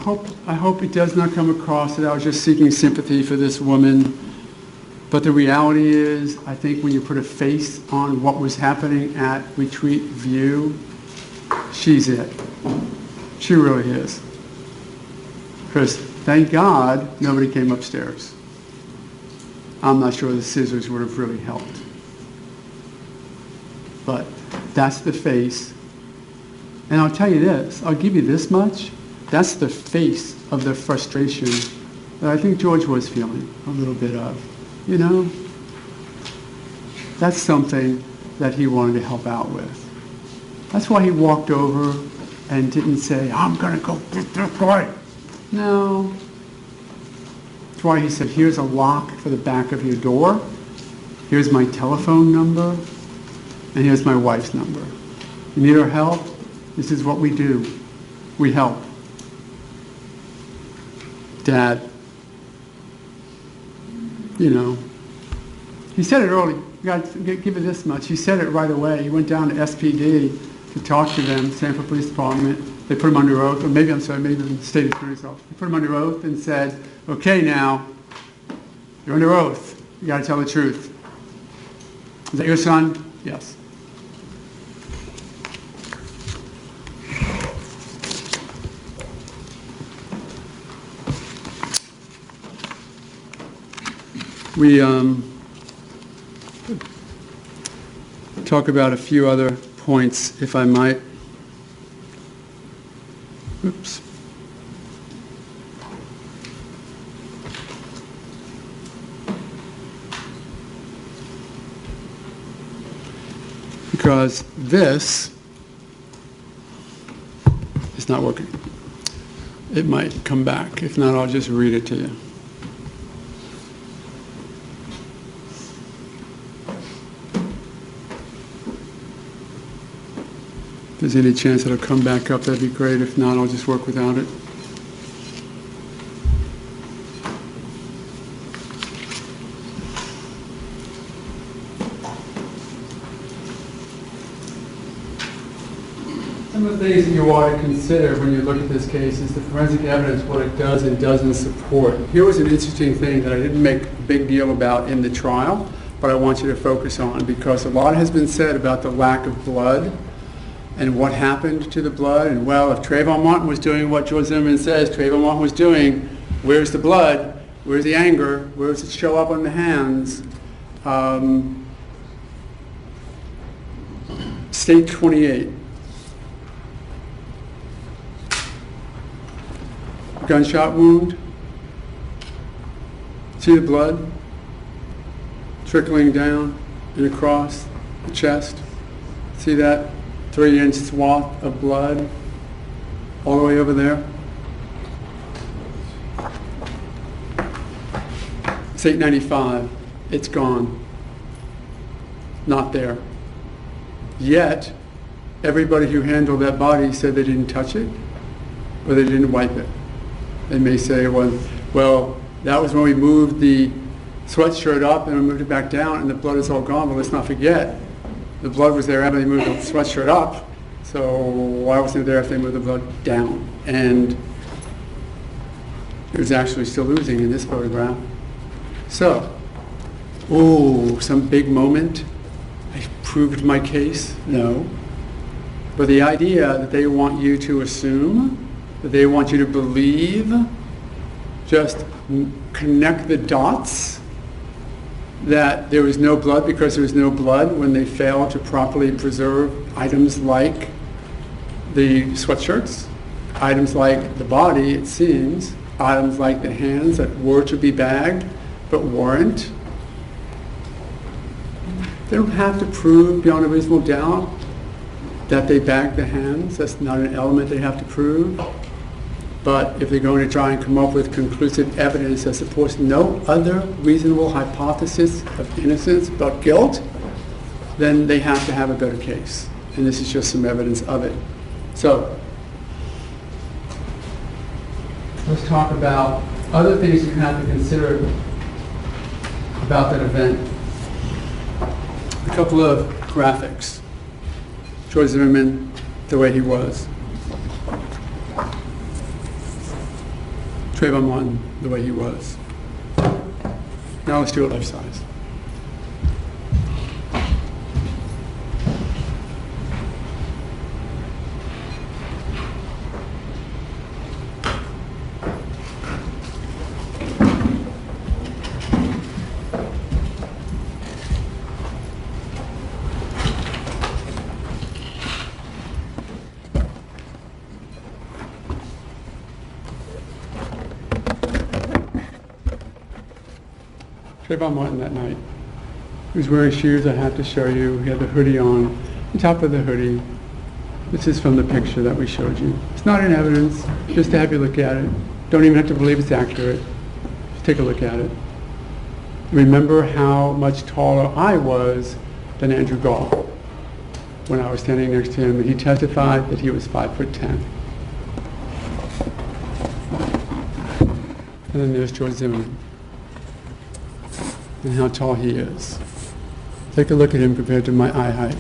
I hope it does not come across that I was just seeking sympathy for this woman. But the reality is, I think when you put a face on what was happening at Retreat View, she's it. She really is. Because thank God nobody came upstairs. I'm not sure the scissors would have really helped. But that's the face. And I'll tell you this, I'll give you this much. That's the face of the frustration that I think George was feeling a little bit of. You know, that's something that he wanted to help out with. That's why he walked over and didn't say, I'm going to go get this guy. No. That's why he said, here's a lock for the back of your door. Here's my telephone number. And here's my wife's number. You need our help? This is what we do. We help. Dad. You know, he said it early. You got to give it this much. He said it right away. He went down to SPD to talk to them, Sanford Police Department. They put him under oath, or maybe the state attorney's office. They put him under oath and said, okay, now, you're under oath. You got to tell the truth. Is that your son? Yes. We talk about a few other points, if I might. Oops. Because this is not working. it might come back. If not, I'll just read it to you. If there's any chance it'll come back up, that'd be great. If not, I'll just work without it. Some of the things that you ought to consider when you look at this case is the forensic evidence, what it does and doesn't support. Here was an interesting thing that I didn't make a big deal about in the trial, but I want you to focus on, because a lot has been said about the lack of blood and what happened to the blood. And well, if Trayvon Martin was doing what George Zimmerman says Trayvon Martin was doing, where's the blood? Where's the anger? Where does it show up on the hands? State 28. Gunshot wound. See the blood trickling down and across the chest? See that 3-inch swath of blood all the way over there? It's 895. It's gone. Not there. Yet, everybody who handled that body said they didn't touch it or they didn't wipe it. They may say, well, that was when we moved the sweatshirt up and we moved it back down and the blood is all gone. But let's not forget, the blood was there after they moved the sweatshirt up. So why wasn't it there if they moved the blood down? And it was actually still oozing in this photograph. So, some big moment. I proved my case? No. But the idea that they want you to assume, that they want you to believe, just connect the dots, that there was no blood because there was no blood when they failed to properly preserve items like the sweatshirts, items like the body, it seems, items like the hands that were to be bagged but weren't. They don't have to prove beyond a reasonable doubt that they bagged the hands. That's not an element they have to prove. But if they're going to try and come up with conclusive evidence that supports no other reasonable hypothesis of innocence but guilt, then they have to have a better case. And this is just some evidence of it. So, let's talk about other things you have to consider about that event. A couple of graphics. George Zimmerman, the way he was. Trayvon Martin, the way he was. Now let's do it life size. Trayvon Martin that night. He was wearing shoes I have to show you. He had the hoodie on top of the hoodie. This is from the picture that we showed you. It's not in evidence, just to have you look at it. Don't even have to believe it's accurate. Just take a look at it. Remember how much taller I was than Andrew Gall when I was standing next to him. He testified that he was 5'10". And then there's George Zimmerman. And how tall he is. Take a look at him compared to my eye height.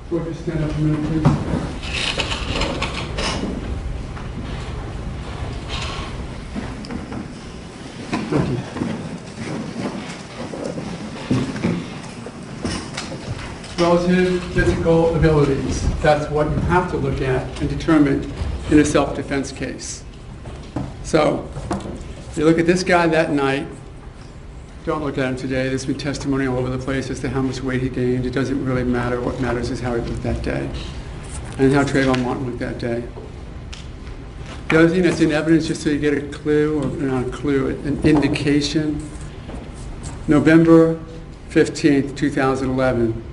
Would you stand up a minute, please? Thank you. Relative physical abilities. That's what you have to look at and determine in a self-defense case. So, you look at this guy that night. Don't look at him today. There's been testimony all over the place as to how much weight he gained. It doesn't really matter. What matters is how he looked that day and how Trayvon Martin looked that day. The other thing that's in evidence, just so you get a clue, or not a clue, an indication, November 15th, 2011,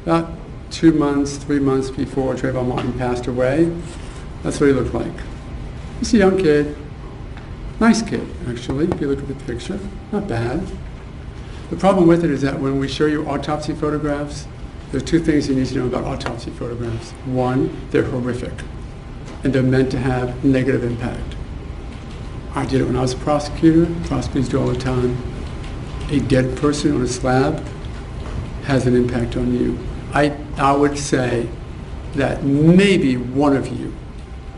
about 2 months, 3 months before Trayvon Martin passed away. That's what he looked like. He's a young kid. Nice kid, actually, if you look at the picture. Not bad. The problem with it is that when we show you autopsy photographs, there's two things you need to know about autopsy photographs. One, they're horrific, and they're meant to have negative impact. I did it when I was a prosecutor. Prosecutors do all the time. A dead person on a slab has an impact on you. I would say that maybe one of you,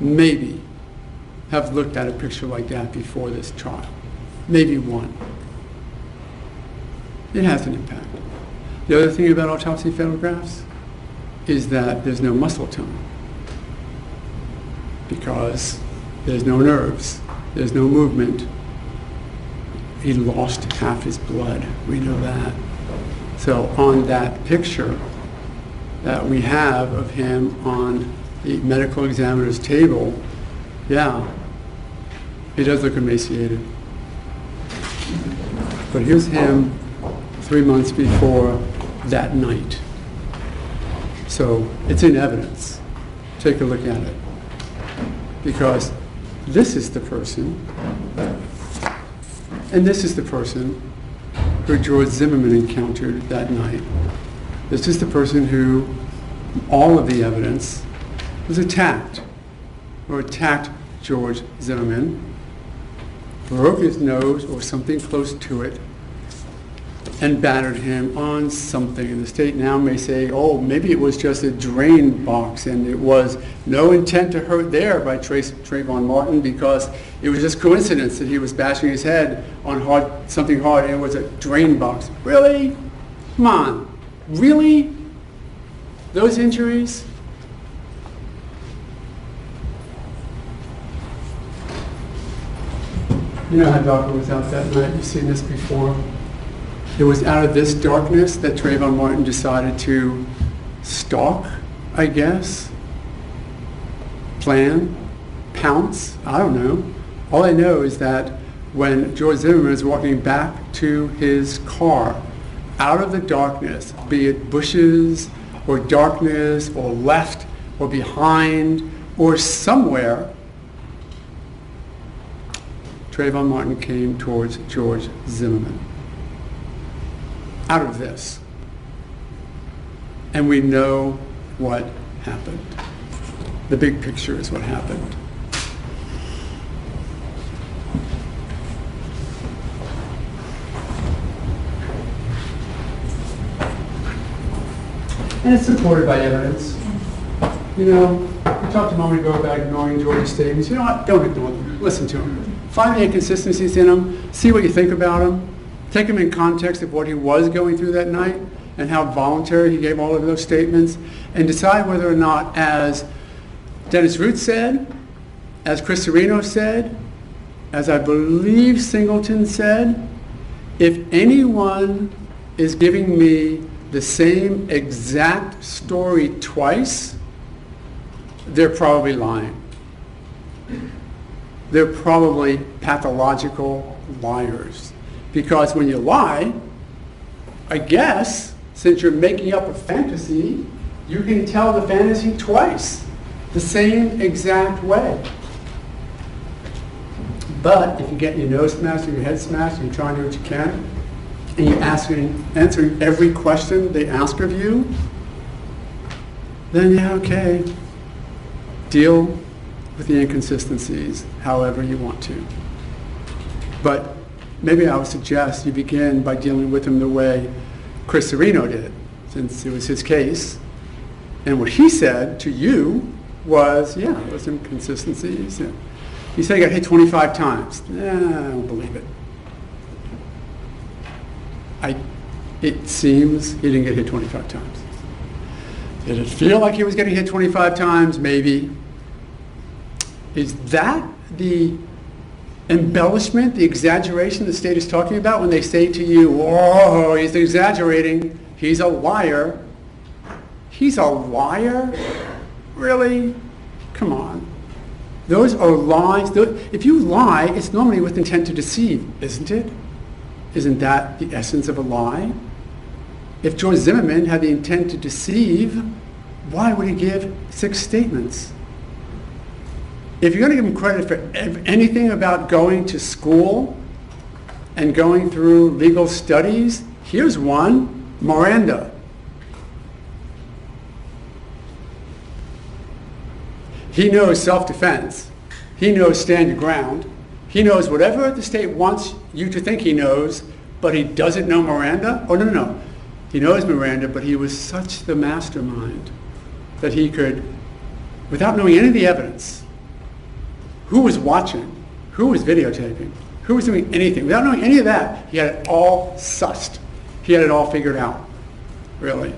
maybe, have looked at a picture like that before this trial. Maybe one. It has an impact. The other thing about autopsy photographs is that there's no muscle tone because there's no nerves, there's no movement. He lost half his blood, we know that. So on that picture that we have of him on the medical examiner's table, yeah, he does look emaciated. But here's him 3 months before that night. So it's in evidence. Take a look at it. Because this is the person, and this is the person who George Zimmerman encountered that night. This is the person who, all of the evidence, was attacked, or attacked George Zimmerman, broke his nose or something close to it, and battered him on something. And the state now may say, oh, maybe it was just a drain box and it was no intent to hurt there by Trayvon Martin because it was just coincidence that he was bashing his head on something hard and it was a drain box. Really? Come on. Really? Those injuries? You know how dark it was out that night. You've seen this before. It was out of this darkness that Trayvon Martin decided to stalk, I guess, plan, pounce, I don't know. All I know is that when George Zimmerman was walking back to his car, out of the darkness, be it bushes or darkness or left or behind or somewhere, Trayvon Martin came towards George Zimmerman. Out of this. And we know what happened. The big picture is what happened. And it's supported by evidence. You know, we talked a moment ago about ignoring George's statements. You know what? Don't ignore them. Listen to them. Find the inconsistencies in them. See what you think about them. Take him in context of what he was going through that night and how voluntary he gave all of those statements, and decide whether or not, as Dennis Root said, as Chris Serino said, as I believe Singleton said, if anyone is giving me the same exact story twice, they're probably lying. They're probably pathological liars. Because when you lie, I guess, since you're making up a fantasy, you can tell the fantasy twice, the same exact way. But if you get your nose smashed or your head smashed, and you're trying to do what you can, and you're answering every question they ask of you, then yeah, okay, deal with the inconsistencies however you want to. But maybe I would suggest you begin by dealing with him the way Chris Serino did, since it was his case. And what he said to you was, yeah, there was inconsistencies. Yeah. He said he got hit 25 times. I don't believe it. It seems he didn't get hit 25 times. Did it feel like he was getting hit 25 times? Maybe. Is that the embellishment, the exaggeration the state is talking about when they say to you, oh, he's exaggerating, he's a liar? He's a liar? Really? Come on. Those are lies. If you lie, it's normally with intent to deceive, isn't it? Isn't that the essence of a lie? If George Zimmerman had the intent to deceive, why would he give 6 statements? If you're going to give him credit for anything about going to school and going through legal studies, here's one, Miranda. He knows self-defense. He knows stand your ground. He knows whatever the state wants you to think he knows, but he doesn't know Miranda? Oh, no. He knows Miranda, but he was such the mastermind that he could, without knowing any of the evidence, who was watching, who was videotaping, who was doing anything, without knowing any of that, he had it all sussed. He had it all figured out, really.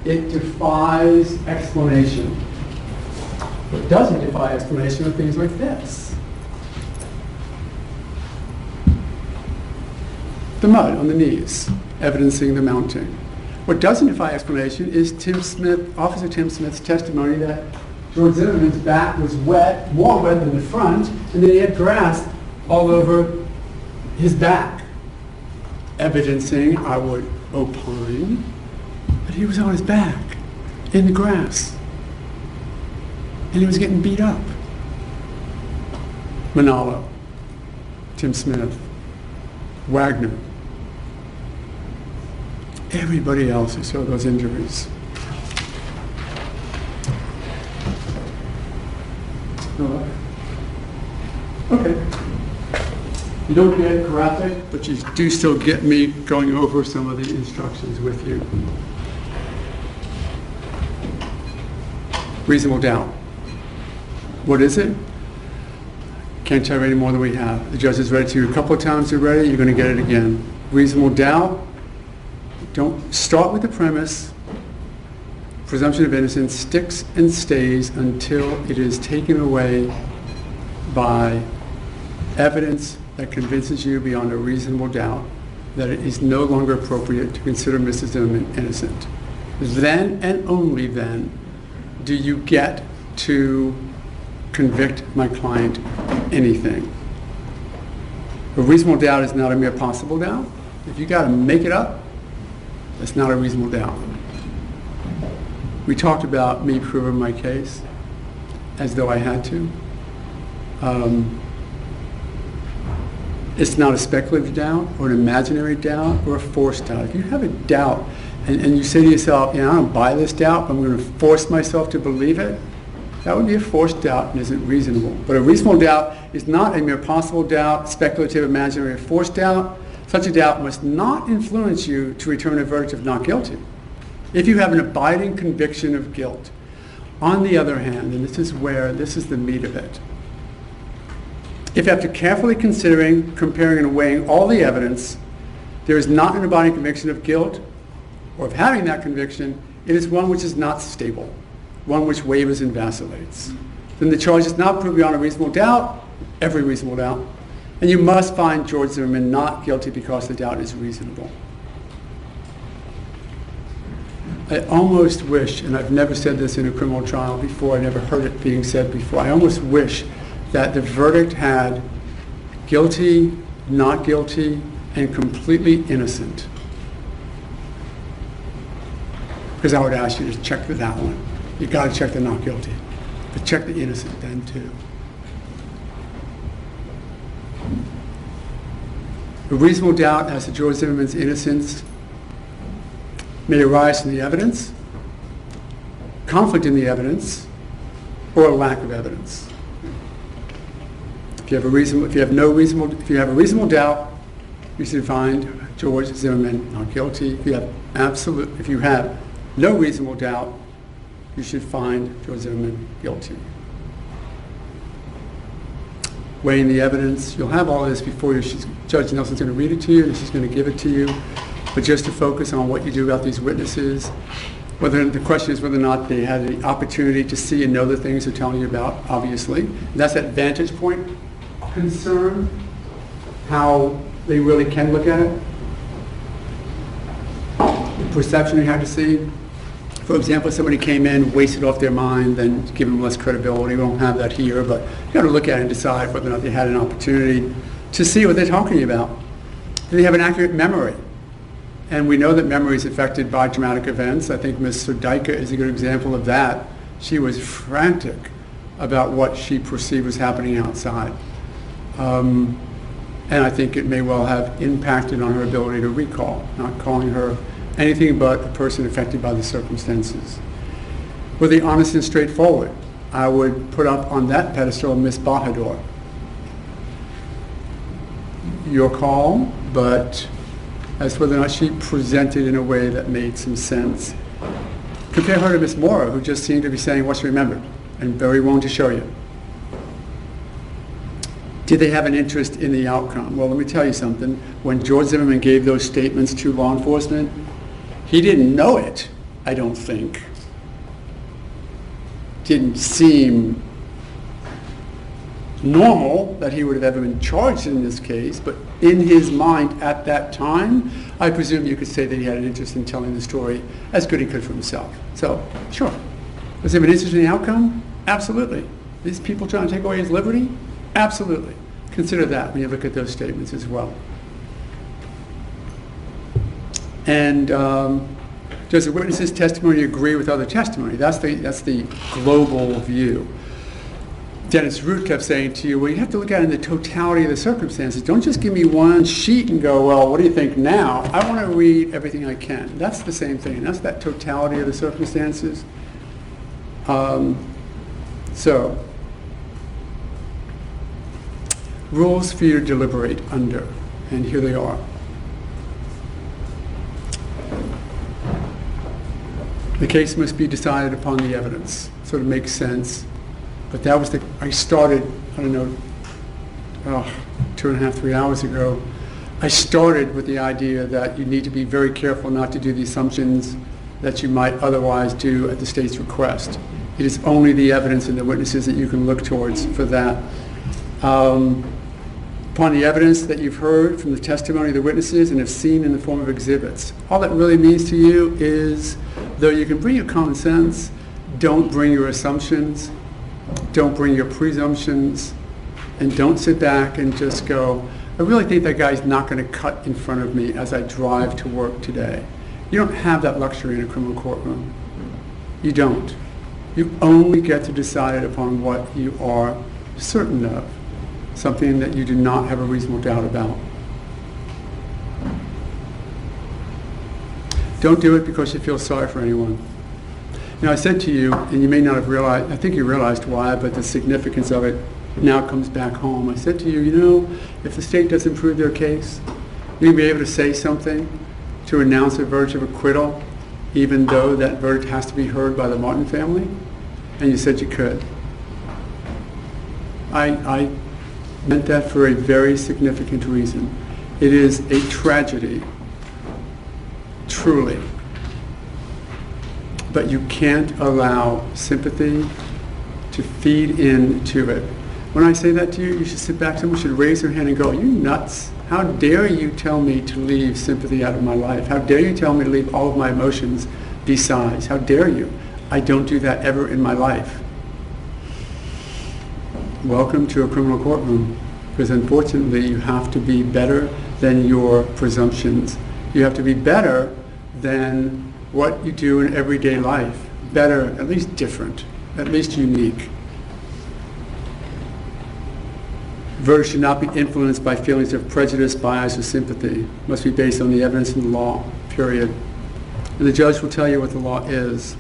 It defies explanation. What doesn't defy explanation are things like this. The mud on the knees, evidencing the mounting. What doesn't defy explanation is Officer Tim Smith's testimony that George Zimmerman's back was wet, more wet than the front, and that he had grass all over his back, evidencing, I would opine, that he was on his back in the grass. And he was getting beat up. Manalo, Tim Smith, Wagner, everybody else who saw those injuries. No. Okay. You don't get graphic, but you do still get me going over some of the instructions with you. Reasonable doubt. What is it? Can't tell you any more than we have. The judge has read it to you a couple of times already. You're going to get it again. Reasonable doubt. Don't start with the premise. Presumption of innocence sticks and stays until it is taken away by evidence that convinces you beyond a reasonable doubt that it is no longer appropriate to consider Mrs. Zimmerman innocent. Then and only then do you get to convict my client anything. A reasonable doubt is not a mere possible doubt. If you got to make it up, that's not a reasonable doubt. We talked about me proving my case as though I had to. It's not a speculative doubt or an imaginary doubt or a forced doubt. If you have a doubt and you say to yourself, I don't buy this doubt, but I'm going to force myself to believe it, that would be a forced doubt and isn't reasonable. But a reasonable doubt is not a mere possible doubt, speculative, imaginary, or forced doubt. Such a doubt must not influence you to return a verdict of not guilty. If you have an abiding conviction of guilt. On the other hand, and this is the meat of it, if after carefully considering, comparing, and weighing all the evidence, there is not an abiding conviction of guilt, or of having that conviction, it is one which is not stable, one which wavers and vacillates. Then the charge is not proved beyond a reasonable doubt, every reasonable doubt, and you must find George Zimmerman not guilty because the doubt is reasonable. I almost wish, and I've never said this in a criminal trial before, I never heard it being said before, I almost wish that the verdict had guilty, not guilty, and completely innocent. Because I would ask you to check that one. You got to check the not guilty, but check the innocent then too. A reasonable doubt as to George Zimmerman's innocence may arise from the evidence, conflict in the evidence, or a lack of evidence. If you have a reasonable doubt, you should find George Zimmerman not guilty. If you have no reasonable doubt, you should find George Zimmerman guilty. Weighing the evidence, you'll have all of this before you. Judge Nelson's going to read it to you, and she's going to give it to you. But just to focus on what you do about these witnesses, the question is whether or not they had the opportunity to see and know the things they're telling you about, obviously. And that's that vantage point concern, how they really can look at it. The perception you have to see. For example, if somebody came in, wasted off their mind, then give them less credibility. We don't have that here, but you got to look at it and decide whether or not they had an opportunity to see what they're talking about. Do they have an accurate memory? And we know that memory is affected by traumatic events. I think Ms. Sudaika is a good example of that. She was frantic about what she perceived was happening outside. And I think it may well have impacted on her ability to recall, not calling her anything but a person affected by the circumstances. Were they honest and straightforward? I would put up on that pedestal Miss Bahadur. Your call, but as to whether or not she presented in a way that made some sense. Compare her to Miss Mora, who just seemed to be saying what's remembered and very willing to show you. Did they have an interest in the outcome? Well, let me tell you something. When George Zimmerman gave those statements to law enforcement, he didn't know it, I don't think. Didn't seem normal that he would have ever been charged in this case, but in his mind at that time, I presume you could say that he had an interest in telling the story as good as he could for himself. So, sure. Was there an interest in the outcome? Absolutely. These people trying to take away his liberty? Absolutely. Consider that when you look at those statements as well. And does the witness's testimony agree with other testimony? That's the global view. Dennis Root kept saying to you, well, you have to look at it in the totality of the circumstances. Don't just give me one sheet and go, well, what do you think now? I want to read everything I can. That's the same thing. That's that totality of the circumstances. So, rules for you to deliberate under, and here they are. The case must be decided upon the evidence. Sort of makes sense. But that was I started, 2.5, 3 hours ago, I started with the idea that you need to be very careful not to do the assumptions that you might otherwise do at the state's request. It is only the evidence and the witnesses that you can look towards for that. Upon the evidence that you've heard from the testimony of the witnesses and have seen in the form of exhibits, all that really means to you is, though you can bring your common sense, don't bring your assumptions, don't bring your presumptions, and don't sit back and just go, I really think that guy's not going to cut in front of me as I drive to work today. You don't have that luxury in a criminal courtroom. You don't. You only get to decide upon what you are certain of, something that you do not have a reasonable doubt about. Don't do it because you feel sorry for anyone. Now, I said to you, and you may not have realized, I think you realized why, but the significance of it now comes back home. I said to you, if the state doesn't prove their case, you'll be able to say something to announce a verdict of acquittal, even though that verdict has to be heard by the Martin family? And you said you could. I meant that for a very significant reason. It is a tragedy, truly. But you can't allow sympathy to feed into it. When I say that to you, you should sit back, someone should raise their hand and go, you nuts? How dare you tell me to leave sympathy out of my life? How dare you tell me to leave all of my emotions besides? How dare you? I don't do that ever in my life. Welcome to a criminal courtroom, because unfortunately you have to be better than your presumptions. You have to be better than what you do in everyday life. Better, at least different, at least unique. Verdicts should not be influenced by feelings of prejudice, bias, or sympathy. It must be based on the evidence in the law, period. And the judge will tell you what the law is.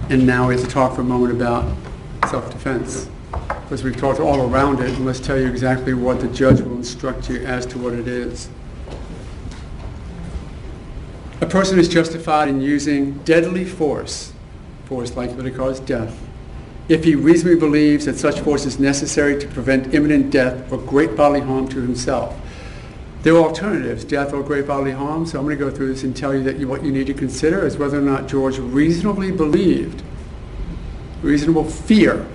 And now we have to talk for a moment about self-defense, because we've talked all around it, and let's tell you exactly what the judge will instruct you as to what it is. A person is justified in using deadly force likely to cause death, if he reasonably believes that such force is necessary to prevent imminent death or great bodily harm to himself. There are alternatives, death or great bodily harm, so I'm going to go through this and tell you that what you need to consider is whether or not George reasonably believed, reasonable fear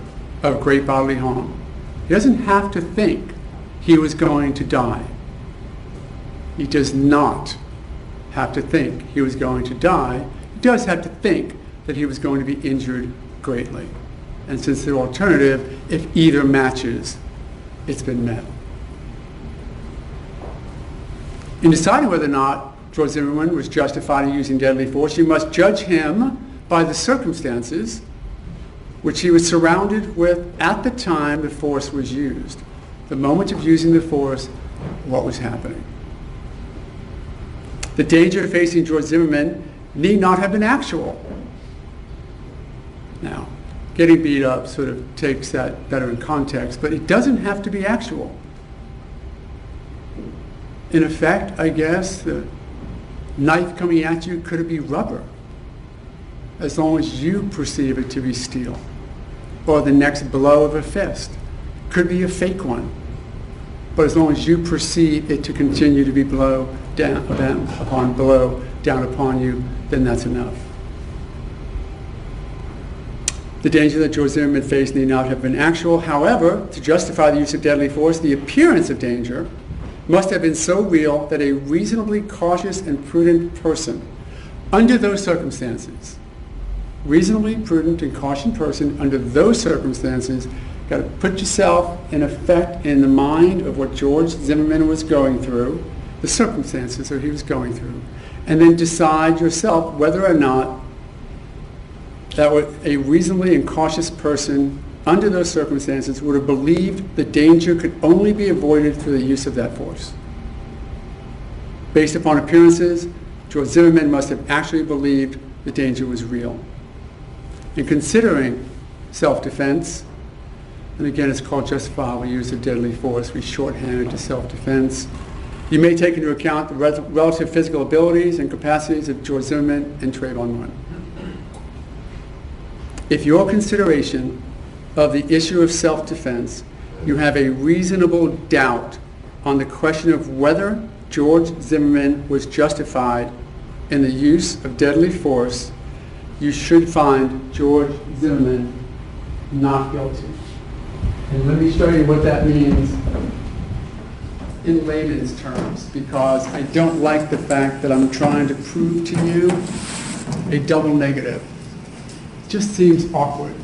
of great bodily harm. He doesn't have to think he was going to die. He does not have to think he was going to die. He does have to think that he was going to be injured greatly. And since the alternative, if either matches, it's been met. In deciding whether or not George Zimmerman was justified in using deadly force, you must judge him by the circumstances which he was surrounded with at the time the force was used. The moment of using the force, what was happening. The danger facing George Zimmerman need not have been actual. Now, getting beat up sort of takes that better in context, but it doesn't have to be actual. In effect, I guess, the knife coming at you could be rubber, as long as you perceive it to be steel. Or the next blow of a fist could be a fake one, but as long as you perceive it to continue to be blow down upon blow down upon you, then that's enough. The danger that George Zimmerman faced need not have been actual. However, to justify the use of deadly force, the appearance of danger must have been so real that a reasonably cautious and prudent person, under those circumstances, reasonably prudent and cautious person under those circumstances, got to put yourself in effect in the mind of what George Zimmerman was going through, the circumstances that he was going through, and then decide yourself whether or not that a reasonably and cautious person under those circumstances would have believed the danger could only be avoided through the use of that force. Based upon appearances, George Zimmerman must have actually believed the danger was real. In considering self-defense, and again it's called justifiable use of deadly force, we shorthand it to self-defense, you may take into account the relative physical abilities and capacities of George Zimmerman and Trayvon. If your consideration of the issue of self-defense, you have a reasonable doubt on the question of whether George Zimmerman was justified in the use of deadly force, you should find George Zimmerman not guilty. And let me show you what that means in layman's terms, because I don't like the fact that I'm trying to prove to you a double negative. It just seems awkward.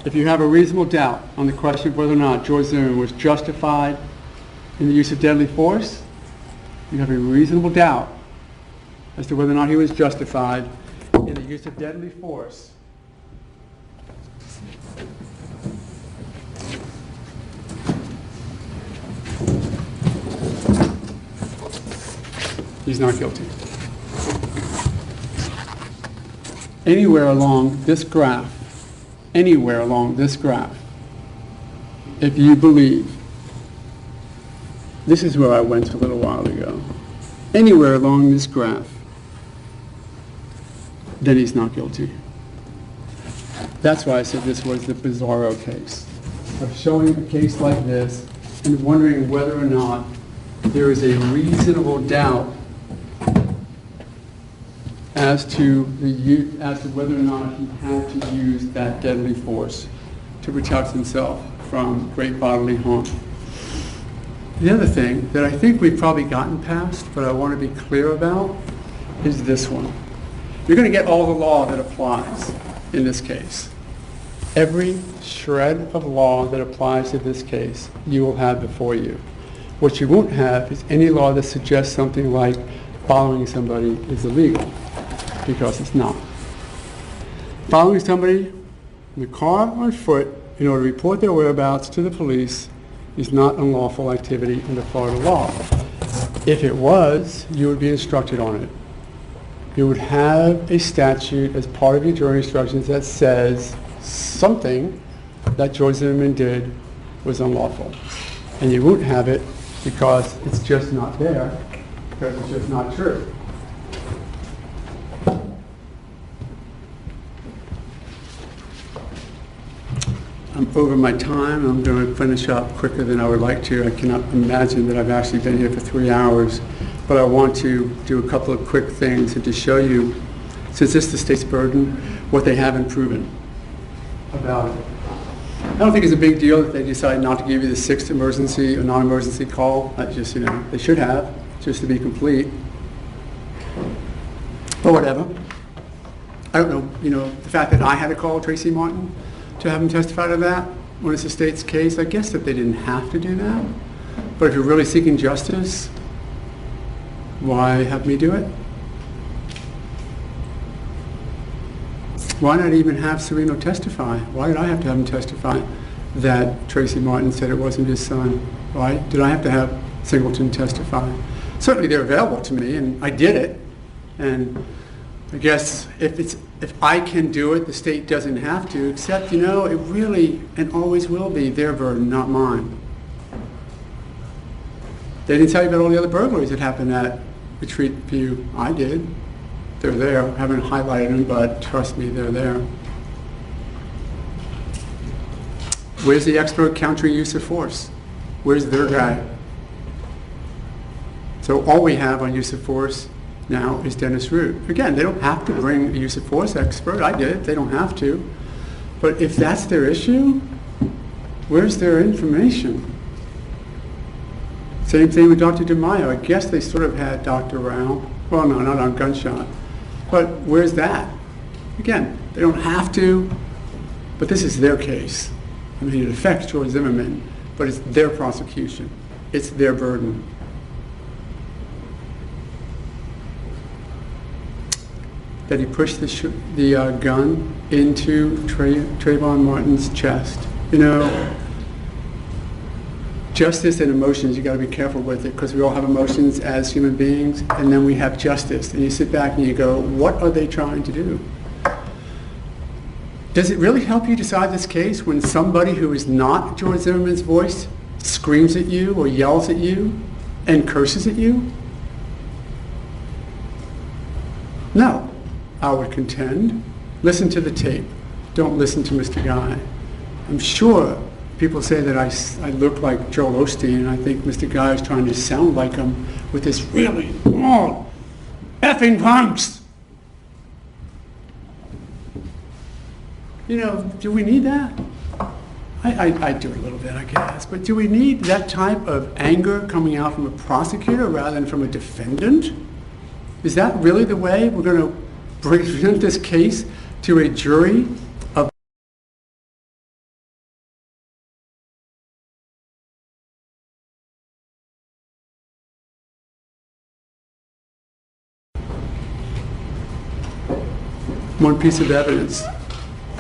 If you have a reasonable doubt on the question of whether or not George Zimmerman was justified in the use of deadly force, you have a reasonable doubt as to whether or not he was justified in the use of deadly force. He's not guilty. Anywhere along this graph, if you believe, this is where I went a little while ago, anywhere along this graph, then he's not guilty. That's why I said this was the bizarro case, of showing a case like this and wondering whether or not there is a reasonable doubt as to whether or not he had to use that deadly force to protect himself from great bodily harm. The other thing that I think we've probably gotten past, but I want to be clear about, is this one. You're going to get all the law that applies in this case. Every shred of law that applies to this case, you will have before you. What you won't have is any law that suggests something like following somebody is illegal, because it's not. Following somebody in the car or on foot in order to report their whereabouts to the police is not unlawful activity under Florida law. If it was, you would be instructed on it. You would have a statute as part of your jury instructions that says something that George Zimmerman did was unlawful. And you won't have it because it's just not there, because it's just not true. I'm over my time. I'm going to finish up quicker than I would like to. I cannot imagine that I've actually been here for 3 hours, but I want to do a couple of quick things and to show you, since this is the state's burden, what they haven't proven about it. I don't think it's a big deal that they decide not to give you the 6th emergency or non-emergency call. I just, they should have, just to be complete. But whatever. I don't know, the fact that I had to call Tracy Martin to have him testify to that when it's the state's case, I guess that they didn't have to do that. But if you're really seeking justice, why have me do it? Why not even have Serino testify? Why did I have to have him testify that Tracy Martin said it wasn't his son? Why did I have to have Singleton testify? Certainly they're available to me, and I did it. And I guess if I can do it, the state doesn't have to, except, it really and always will be their burden, not mine. They didn't tell you about all the other burglaries that happened at Retreat View. I did. They're there. I haven't highlighted them, but trust me, they're there. Where's the expert countering use of force? Where's their guy? So all we have on use of force now is Dennis Root. Again, they don't have to bring a use of force expert. I did. They don't have to. But if that's their issue, where's their information? Same thing with Dr. DeMaio. I guess they sort of had Dr. Rao. Well, no, not on gunshot. But where's that? Again, they don't have to, but this is their case. I mean, it affects George Zimmerman, but it's their prosecution. It's their burden. That he pushed the gun into Trayvon Martin's chest. Justice and emotions, you got to be careful with it, because we all have emotions as human beings, and then we have justice. And you sit back and you go, what are they trying to do? Does it really help you decide this case when somebody who is not George Zimmerman's voice screams at you or yells at you and curses at you? No. I would contend, listen to the tape. Don't listen to Mr. Guy. I'm sure people say that I look like Joel Osteen, and I think Mr. Guy is trying to sound like him with this really long effing punks. Do we need that? I do a little bit, I guess. But do we need that type of anger coming out from a prosecutor rather than from a defendant? Is that really the way we're going to present this case to a jury of one piece of evidence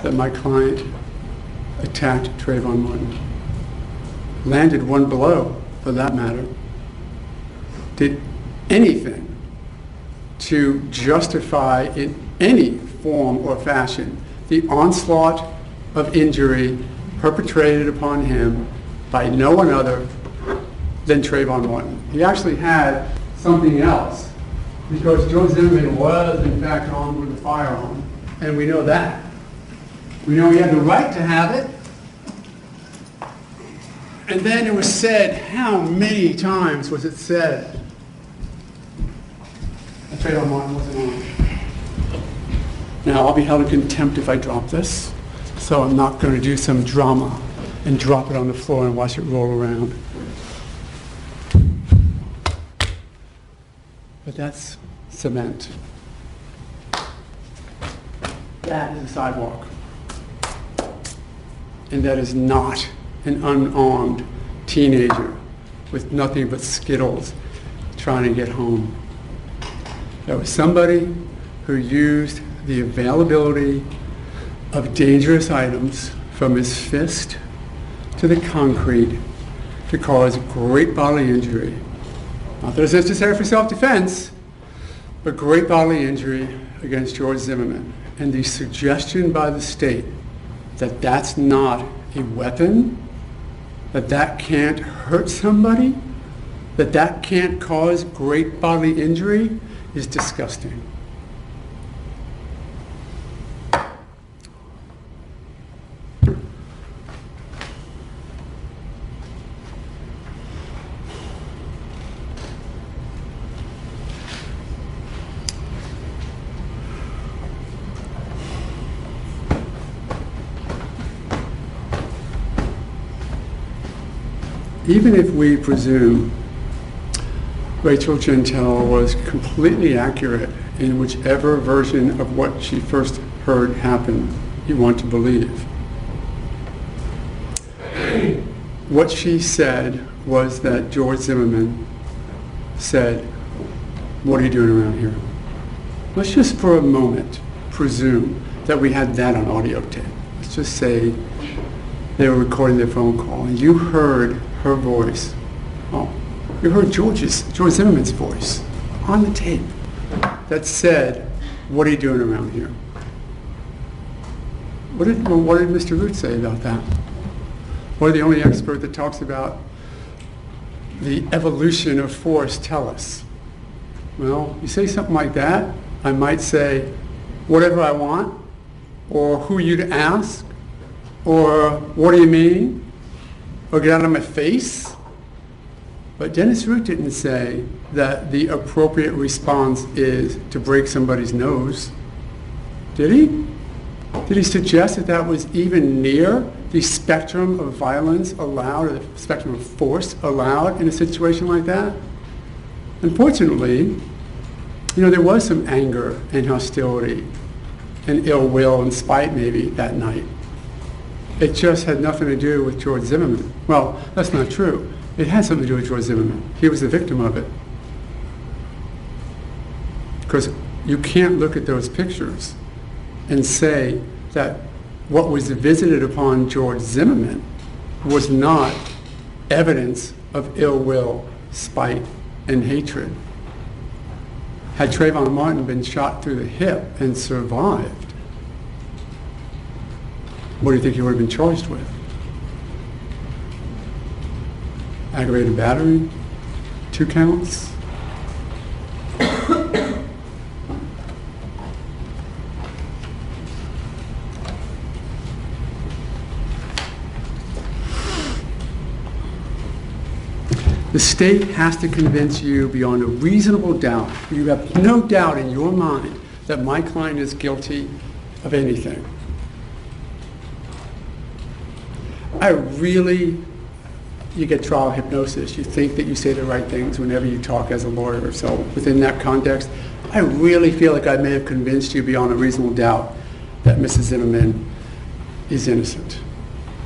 that my client attacked Trayvon Martin, landed one blow for that matter, did anything to justify in any form or fashion the onslaught of injury perpetrated upon him by no one other than Trayvon Martin. He actually had something else, because George Zimmerman was in fact armed with a firearm, and we know that. We know he had the right to have it. And then it was said, how many times was it said, Trayvon Martin wasn't armed? Now, I'll be held in contempt if I drop this, so I'm not going to do some drama and drop it on the floor and watch it roll around. But that's cement. That is a sidewalk. And that is not an unarmed teenager with nothing but Skittles trying to get home. That was somebody who used the availability of dangerous items from his fist to the concrete to cause great bodily injury. Not that it's necessary for self-defense, but great bodily injury against George Zimmerman. And the suggestion by the state that that's not a weapon, that that can't hurt somebody, that that can't cause great bodily injury is disgusting. Even if we presume Rachel Jeantel was completely accurate in whichever version of what she first heard happen you want to believe. What she said was that George Zimmerman said, "What are you doing around here?" Let's just for a moment presume that we had that on audio tape. Let's just say they were recording their phone call and you heard her voice. Oh, you heard George Zimmerman's voice on the tape that said, "What are you doing around here?" What did Mr. Root say about that? Or the only expert that talks about the evolution of force tell us? Well, you say something like that, I might say, whatever I want, or who you to ask, or what do you mean, or get out of my face. But Dennis Root didn't say that the appropriate response is to break somebody's nose. Did he? Did he suggest that that was even near the spectrum of violence allowed, or the spectrum of force allowed in a situation like that? Unfortunately, there was some anger and hostility and ill will and spite maybe that night. It just had nothing to do with George Zimmerman. Well, that's not true. It had something to do with George Zimmerman. He was the victim of it. Because you can't look at those pictures and say that what was visited upon George Zimmerman was not evidence of ill will, spite, and hatred. Had Trayvon Martin been shot through the hip and survived, what do you think he would have been charged with? Aggravated battery? 2 counts? The state has to convince you beyond a reasonable doubt, you have no doubt in your mind that my client is guilty of anything. You get trial hypnosis. You think that you say the right things whenever you talk as a lawyer. So within that context, I really feel like I may have convinced you beyond a reasonable doubt that Mrs. Zimmerman is innocent.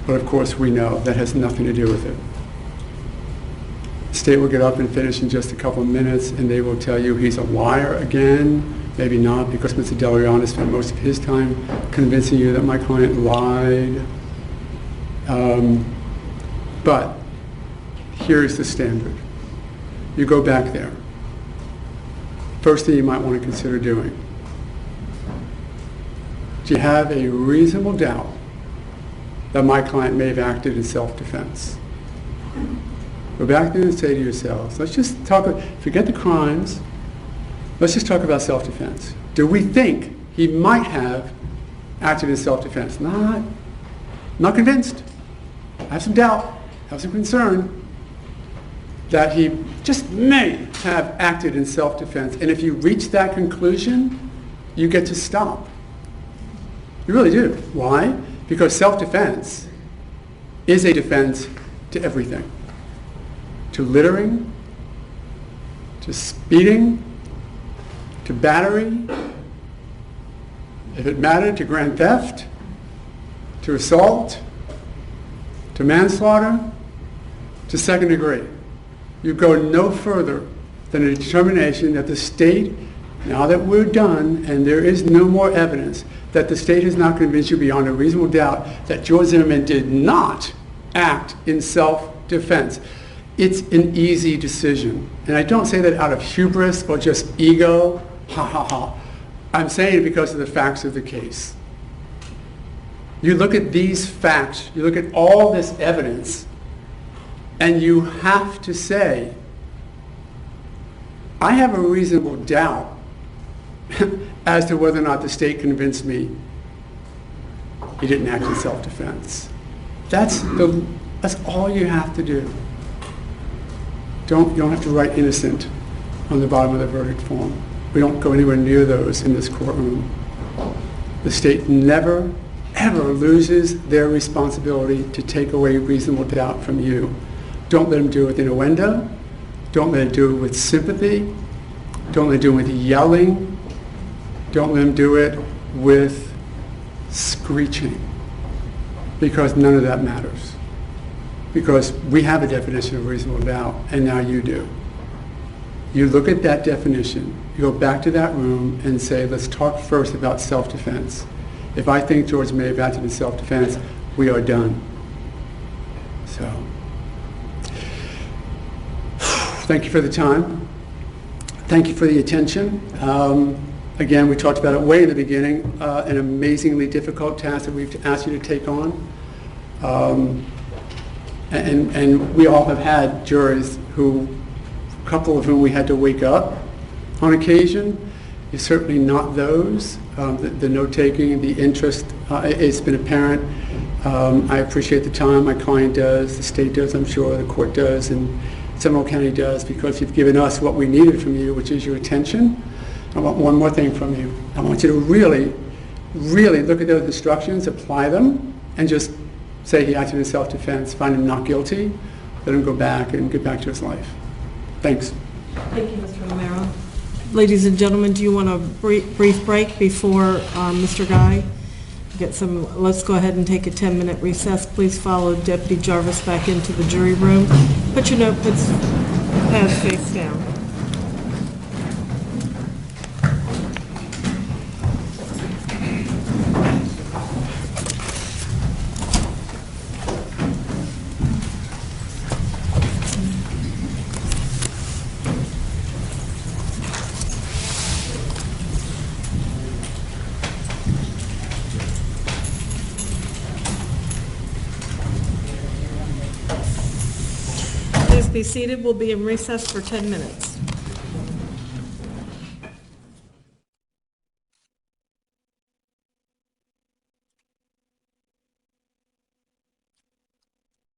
But of course we know that has nothing to do with it. The state will get up and finish in just a couple of minutes and they will tell you he's a liar again. Maybe not, because Mr. Delriano spent most of his time convincing you that my client lied. But here's the standard. You go back there. First thing you might want to consider doing. Do you have a reasonable doubt that my client may have acted in self-defense? Go back there and say to yourselves, let's just forget the crimes, let's just talk about self-defense. Do we think he might have acted in self-defense? Not convinced. I have some doubt, have some concern that he just may have acted in self-defense. And if you reach that conclusion, you get to stop. You really do. Why? Because self-defense is a defense to everything. To littering, to speeding, to battery, if it mattered, to grand theft, to assault, to manslaughter, to second degree. You go no further than a determination that the state, now that we're done and there is no more evidence, that the state has not convinced you beyond a reasonable doubt that George Zimmerman did not act in self-defense. It's an easy decision. And I don't say that out of hubris or just ego, ha ha ha. I'm saying it because of the facts of the case. You look at these facts, you look at all this evidence, and you have to say, I have a reasonable doubt as to whether or not the state convinced me he didn't act in self-defense. That's all you have to do. You don't have to write innocent on the bottom of the verdict form. We don't go anywhere near those in this courtroom. The state never, ever loses their responsibility to take away reasonable doubt from you. Don't let them do it with innuendo. Don't let them do it with sympathy. Don't let them do it with yelling. Don't let them do it with screeching, because none of that matters. Because we have a definition of reasonable doubt, and now you do. You look at that definition, you go back to that room and say, let's talk first about self-defense. If I think George may have acted in self-defense, we are done. So, thank you for the time. Thank you for the attention. Again, we talked about it way in the beginning, an amazingly difficult task that we've asked you to take on. And we all have had juries who, a couple of whom we had to wake up on occasion. You're certainly not those. The note-taking, the interest, it's been apparent. I appreciate the time. My client does, the state does, I'm sure, the court does, and Seminole County does, because you've given us what we needed from you, which is your attention. I want one more thing from you. I want you to really, really look at those instructions, apply them, and just say he acted in self-defense, find him not guilty, let him go back and get back to his life. Thanks. Thank you, Mr. Romero. Ladies and gentlemen, do you want a brief break before Mr. Guy get some? Let's go ahead and take a 10-minute recess. Please follow Deputy Jarvis back into the jury room. Put your notepads face down. Please be seated. We'll be in recess for 10 minutes.